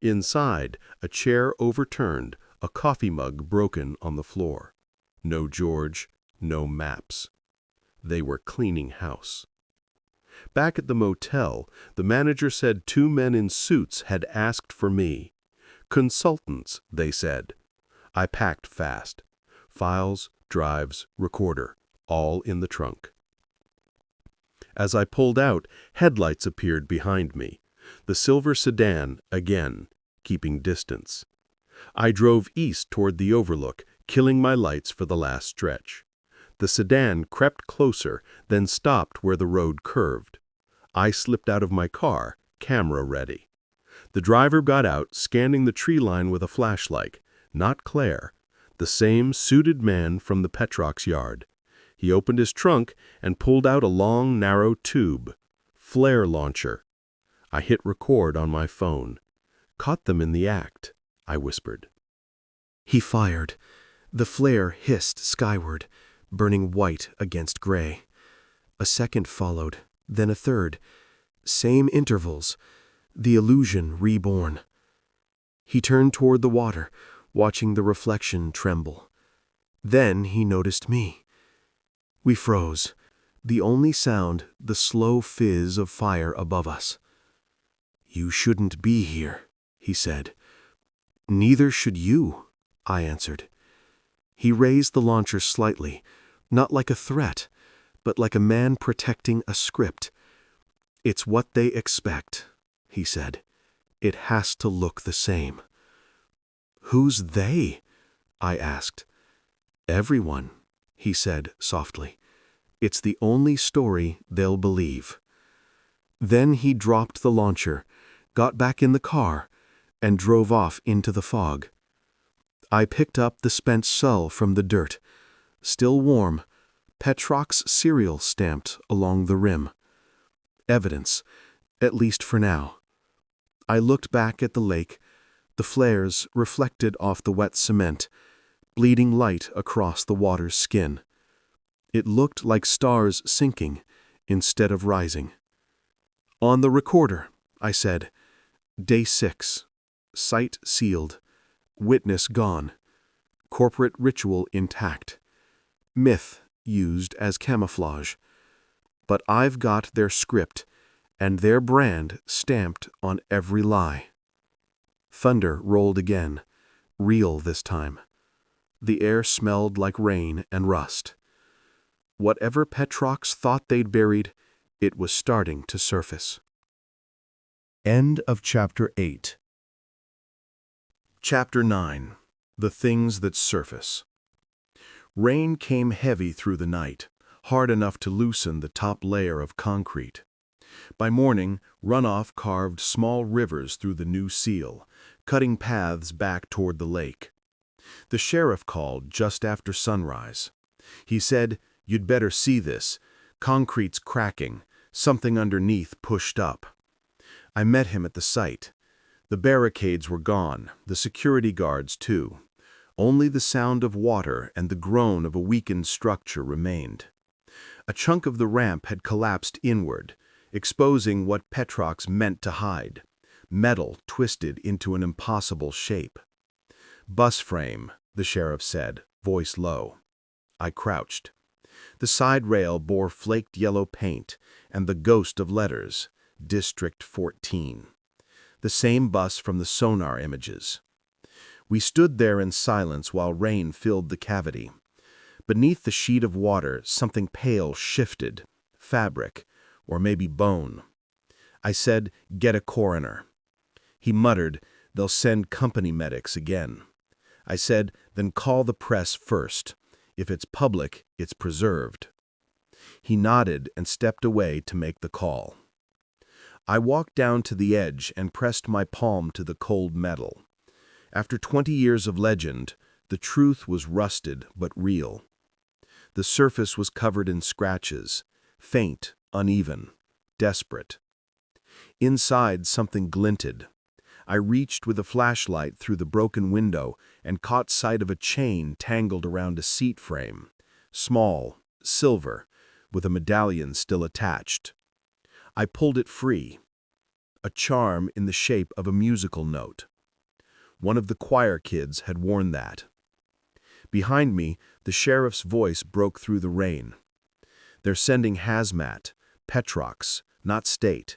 Inside, a chair overturned, a coffee mug broken on the floor. No George, no maps. They were cleaning house. Back at the motel, the manager said 2 men in suits had asked for me. Consultants, they said. I packed fast. Files, drives, recorder, all in the trunk. As I pulled out, headlights appeared behind me. The silver sedan, again, keeping distance. I drove east toward the overlook, killing my lights for the last stretch. The sedan crept closer, then stopped where the road curved. I slipped out of my car, camera ready. The driver got out, scanning the tree line with a flashlight. Not Claire. The same suited man from the Petrox yard. He opened his trunk and pulled out a long, narrow tube. Flare launcher. I hit record on my phone. "Caught them in the act," I whispered. He fired. The flare hissed skyward, burning white against gray. A second followed, then a third. Same intervals. The illusion reborn. He turned toward the water, watching the reflection tremble. Then he noticed me. We froze. The only sound, the slow fizz of fire above us. "You shouldn't be here," he said. "Neither should you," I answered. He raised the launcher slightly, not like a threat, but like a man protecting a script. "It's what they expect," he said. "It has to look the same." "Who's they?" I asked. "Everyone," he said softly. "It's the only story they'll believe." Then he dropped the launcher, got back in the car, and drove off into the fog. I picked up the spent sull from the dirt, still warm, Petrox cereal stamped along the rim. Evidence, at least for now. I looked back at the lake, the flares reflected off the wet cement, bleeding light across the water's skin. It looked like stars sinking instead of rising. On the recorder, I said, Day 6, site sealed, witness gone, corporate ritual intact, myth used as camouflage. But I've got their script and their brand stamped on every lie. Thunder rolled again, real this time. The air smelled like rain and rust. Whatever Petrox thought they'd buried, it was starting to surface. End of Chapter 8. Chapter 9. The Things That Surface. Rain came heavy through the night, hard enough to loosen the top layer of concrete. By morning, runoff carved small rivers through the new seal, cutting paths back toward the lake. The sheriff called just after sunrise. He said, "You'd better see this. Concrete's cracking, something underneath pushed up." I met him at the site. The barricades were gone, the security guards too. Only the sound of water and the groan of a weakened structure remained. A chunk of the ramp had collapsed inward, exposing what Petrox meant to hide, metal twisted into an impossible shape. "Bus frame," the sheriff said, voice low. I crouched. The side rail bore flaked yellow paint and the ghost of letters, District 14. The same bus from the sonar images. We stood there in silence while rain filled the cavity. Beneath the sheet of water, something pale shifted, fabric, or maybe bone. I said, "Get a coroner." He muttered, "They'll send company medics again." I said, "Then call the press first. If it's public, it's preserved." He nodded and stepped away to make the call. I walked down to the edge and pressed my palm to the cold metal. After 20 years of legend, the truth was rusted but real. The surface was covered in scratches, faint, uneven, desperate. Inside, something glinted. I reached with a flashlight through the broken window and caught sight of a chain tangled around a seat frame, small, silver, with a medallion still attached. I pulled it free. A charm in the shape of a musical note. One of the choir kids had worn that. Behind me, the sheriff's voice broke through the rain. "They're sending hazmat, Petrox, not state.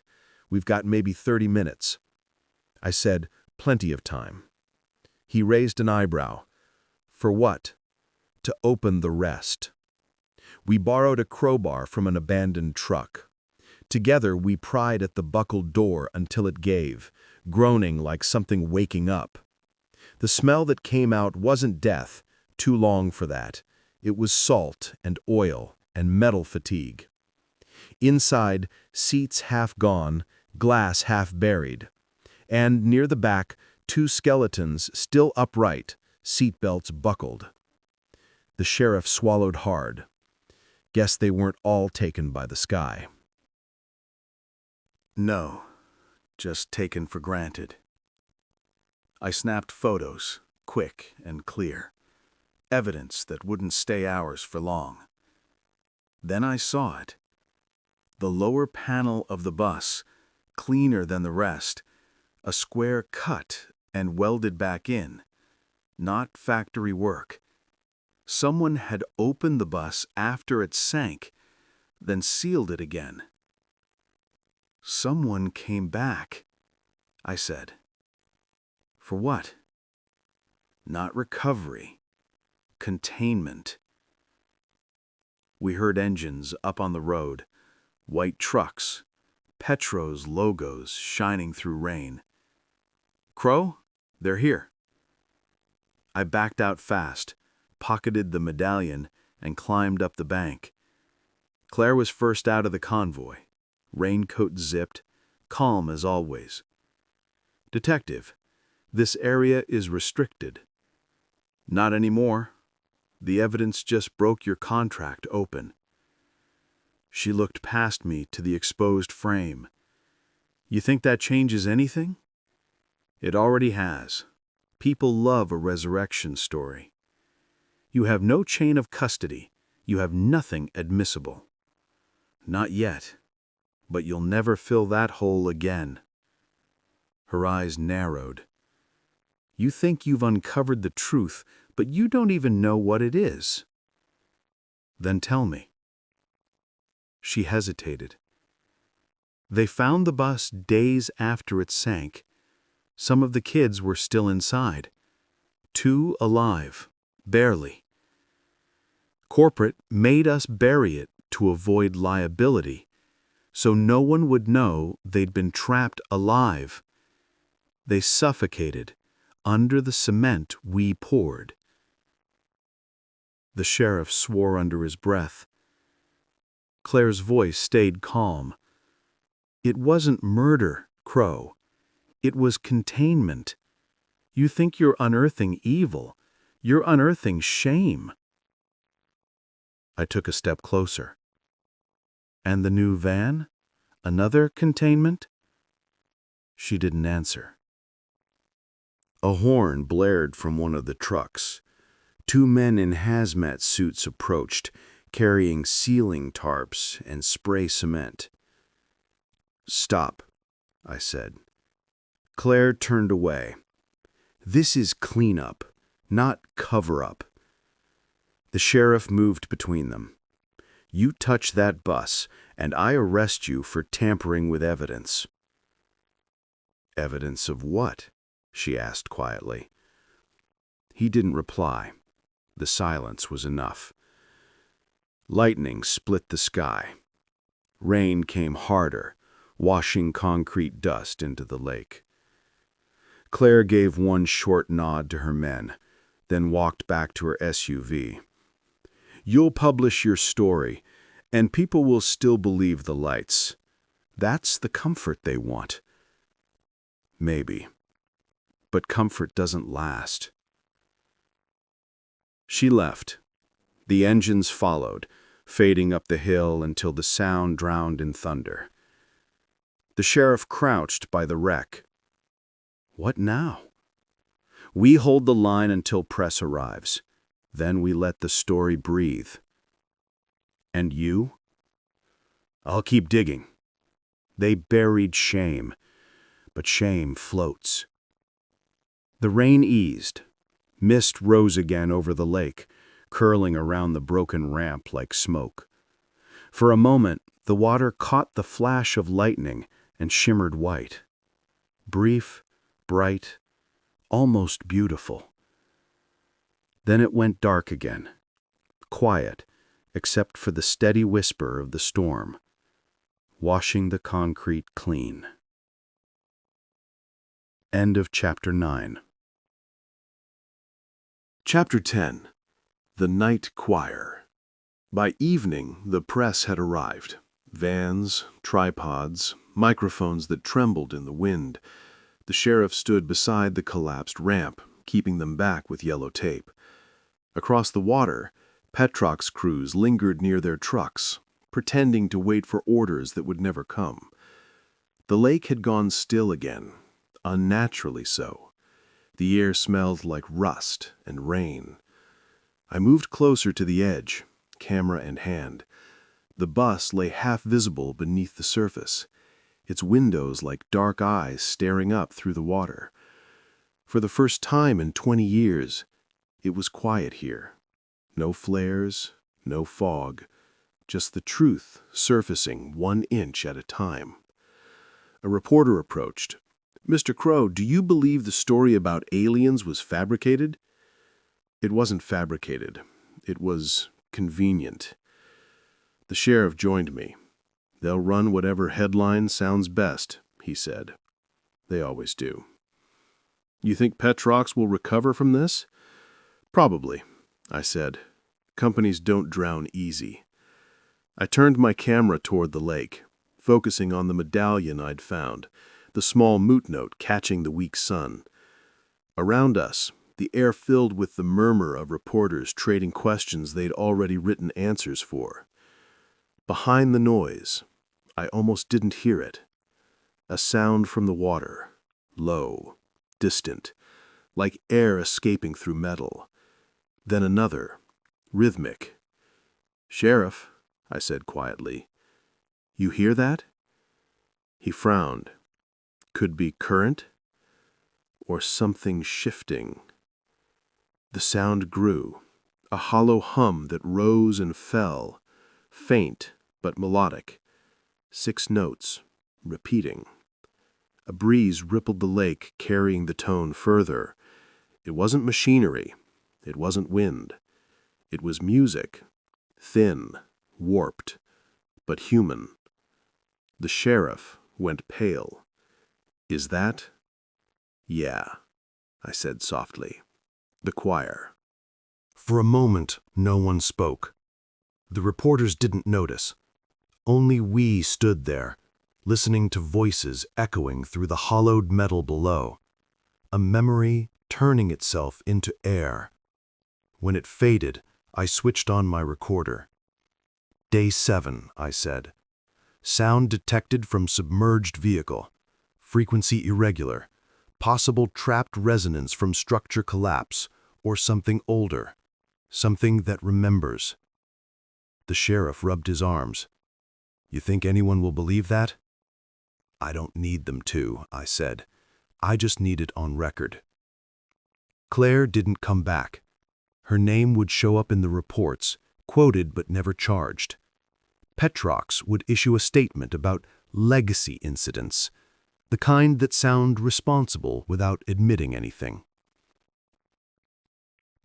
We've got maybe 30 minutes. I said, "Plenty of time." He raised an eyebrow. "For what?" "To open the rest." We borrowed a crowbar from an abandoned truck. Together we pried at the buckled door until it gave, groaning like something waking up. The smell that came out wasn't death, too long for that. It was salt and oil and metal fatigue. Inside, seats half gone, glass half buried. And near the back, 2 skeletons still upright, seatbelts buckled. The sheriff swallowed hard. Guess they weren't all taken by the sky. No, just taken for granted. I snapped photos, quick and clear. Evidence that wouldn't stay ours for long. Then I saw it. The lower panel of the bus, cleaner than the rest, a square cut and welded back in. Not factory work. Someone had opened the bus after it sank, then sealed it again. "Someone came back," I said. "For what?" "Not recovery. Containment." We heard engines up on the road, white trucks, Petro's logos shining through rain. "Crowe, they're here." I backed out fast, pocketed the medallion, and climbed up the bank. Claire was first out of the convoy. raincoat zipped, calm as always. "Detective, this area is restricted." "Not anymore. The evidence just broke your contract open." She looked past me to the exposed frame. "You think that changes anything?" "It already has. People love a resurrection story. You have no chain of custody. You have nothing admissible." "Not yet. But you'll never fill that hole again." Her eyes narrowed. "You think you've uncovered the truth, but you don't even know what it is." "Then tell me." She hesitated. "They found the bus days after it sank. Some of the kids were still inside. 2 alive, barely. Corporate made us bury it to avoid liability, so no one would know they'd been trapped alive. They suffocated under the cement we poured." The sheriff swore under his breath. Claire's voice stayed calm. "It wasn't murder, Crowe. It was containment. You think you're unearthing evil. You're unearthing shame." I took a step closer. "And the new van? Another containment?" She didn't answer. A horn blared from one of the trucks. 2 men in hazmat suits approached, carrying ceiling tarps and spray cement. "Stop," I said. Claire turned away. "This is cleanup, not cover-up." The sheriff moved between them. "You touch that bus, and I arrest you for tampering with evidence." "Evidence of what?" she asked quietly. He didn't reply. The silence was enough. Lightning split the sky. Rain came harder, washing concrete dust into the lake. Claire gave one short nod to her men, then walked back to her SUV. "You'll publish your story, and people will still believe the lights. That's the comfort they want." "Maybe. But comfort doesn't last." She left. The engines followed, fading up the hill until the sound drowned in thunder. The sheriff crouched by the wreck. "What now?" "We hold the line until press arrives. Then we let the story breathe." "And you?" "I'll keep digging. They buried shame, but shame floats." The rain eased. Mist rose again over the lake, curling around the broken ramp like smoke. For a moment, the water caught the flash of lightning and shimmered white. Brief, bright, almost beautiful. Then it went dark again, quiet, except for the steady whisper of the storm, washing the concrete clean. End of Chapter 9. Chapter 10. The Night Choir. By evening, the press had arrived. Vans, tripods, microphones that trembled in the wind. The sheriff stood beside the collapsed ramp, keeping them back with yellow tape. Across the water, Petrox crews lingered near their trucks, pretending to wait for orders that would never come. The lake had gone still again, unnaturally so. The air smelled like rust and rain. I moved closer to the edge, camera in hand. The bus lay half visible beneath the surface, its windows like dark eyes staring up through the water. For the first time in 20 years, it was quiet here. No flares, no fog, just the truth surfacing 1 inch at a time. A reporter approached. "Mr. Crowe, do you believe the story about aliens was fabricated?" "It wasn't fabricated. It was convenient." The sheriff joined me. "They'll run whatever headline sounds best," he said. "They always do." "You think Petrox will recover from this?" "Probably," I said. "Companies don't drown easy." I turned my camera toward the lake. focusing on the medallion I'd found, the small moot note catching the weak sun. Around us, the air filled with the murmur of reporters trading questions they'd already written answers for. Behind the noise, I almost didn't hear it. A sound from the water, low, distant, like air escaping through metal. Then another, rhythmic. "Sheriff," I said quietly, "you hear that?" He frowned. Could be current? Or something shifting. The sound grew, a hollow hum that rose and fell, faint but melodic. 6 notes, repeating. A breeze rippled the lake, carrying the tone further. It wasn't machinery. It wasn't wind. It was music, thin, warped, but human. The sheriff went pale. "Is that?" "Yeah," I said softly. "The choir." For a moment, no one spoke. The reporters didn't notice. Only we stood there, listening to voices echoing through the hollowed metal below. A memory turning itself into air. When it faded, I switched on my recorder. "Day 7, I said. "Sound detected from submerged vehicle. Frequency irregular. Possible trapped resonance from structure collapse, or something older. Something that remembers." The sheriff rubbed his arms. "You think anyone will believe that?" "I don't need them to," I said. "I just need it on record." Claire didn't come back. Her name would show up in the reports, quoted but never charged. Petrox would issue a statement about legacy incidents, the kind that sound responsible without admitting anything.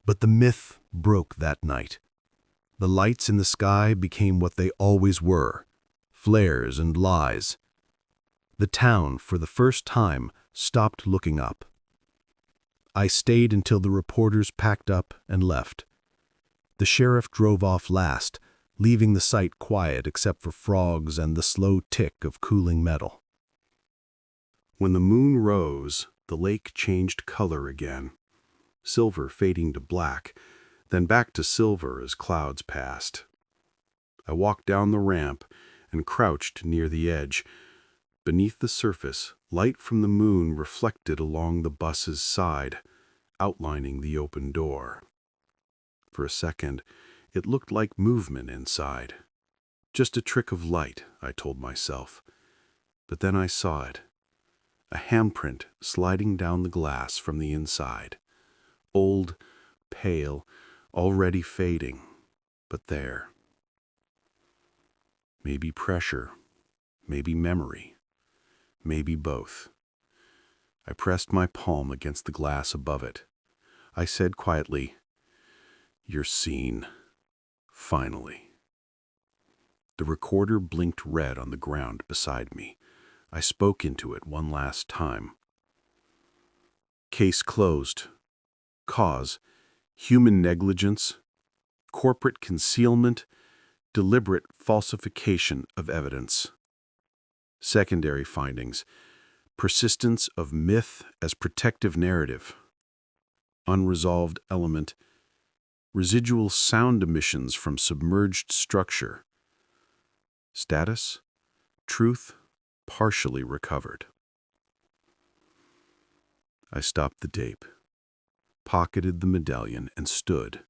But the myth broke that night. The lights in the sky became what they always were, flares and lies. The town, for the first time, stopped looking up. I stayed until the reporters packed up and left. The sheriff drove off last, leaving the site quiet except for frogs and the slow tick of cooling metal. When the moon rose, the lake changed color again, silver fading to black, then back to silver as clouds passed. I walked down the ramp and crouched near the edge. Beneath the surface, light from the moon reflected along the bus's side, outlining the open door. For a second, it looked like movement inside. Just a trick of light, I told myself. But then I saw it. A handprint sliding down the glass from the inside. Old, pale, already fading, but there. Maybe pressure, maybe memory, maybe both. I pressed my palm against the glass above it. I said quietly, "You're seen. Finally." The recorder blinked red on the ground beside me. I spoke into it one last time. "Case closed. Cause: human negligence, corporate concealment, deliberate falsification of evidence. Secondary findings: persistence of myth as protective narrative. Unresolved element: residual sound emissions from submerged structure. Status: truth partially recovered." I stopped the tape, pocketed the medallion, and stood.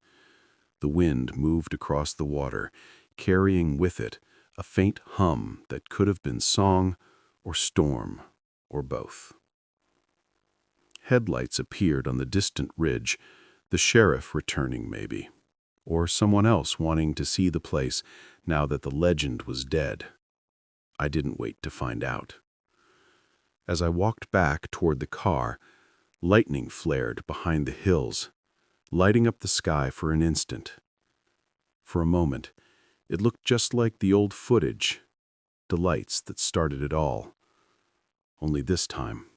The wind moved across the water, carrying with it a faint hum that could have been song or storm or both. Headlights appeared on the distant ridge, the sheriff returning maybe, or someone else wanting to see the place now that the legend was dead. I didn't wait to find out. As I walked back toward the car, lightning flared behind the hills, lighting up the sky for an instant. For a moment, it looked just like the old footage, the lights that started it all. Only this time,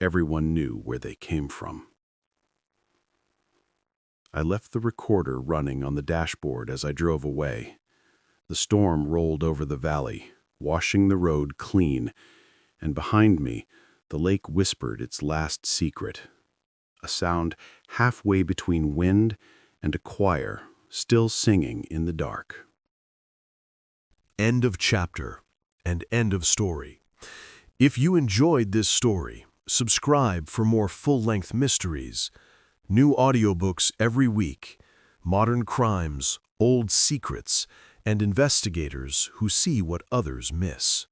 everyone knew where they came from. I left the recorder running on the dashboard as I drove away. The storm rolled over the valley, washing the road clean, and behind me, the lake whispered its last secret, a sound halfway between wind and a choir still singing in the dark. End of chapter and end of story. If you enjoyed this story, subscribe for more full-length mysteries. New audiobooks every week, modern crimes, old secrets, and investigators who see what others miss.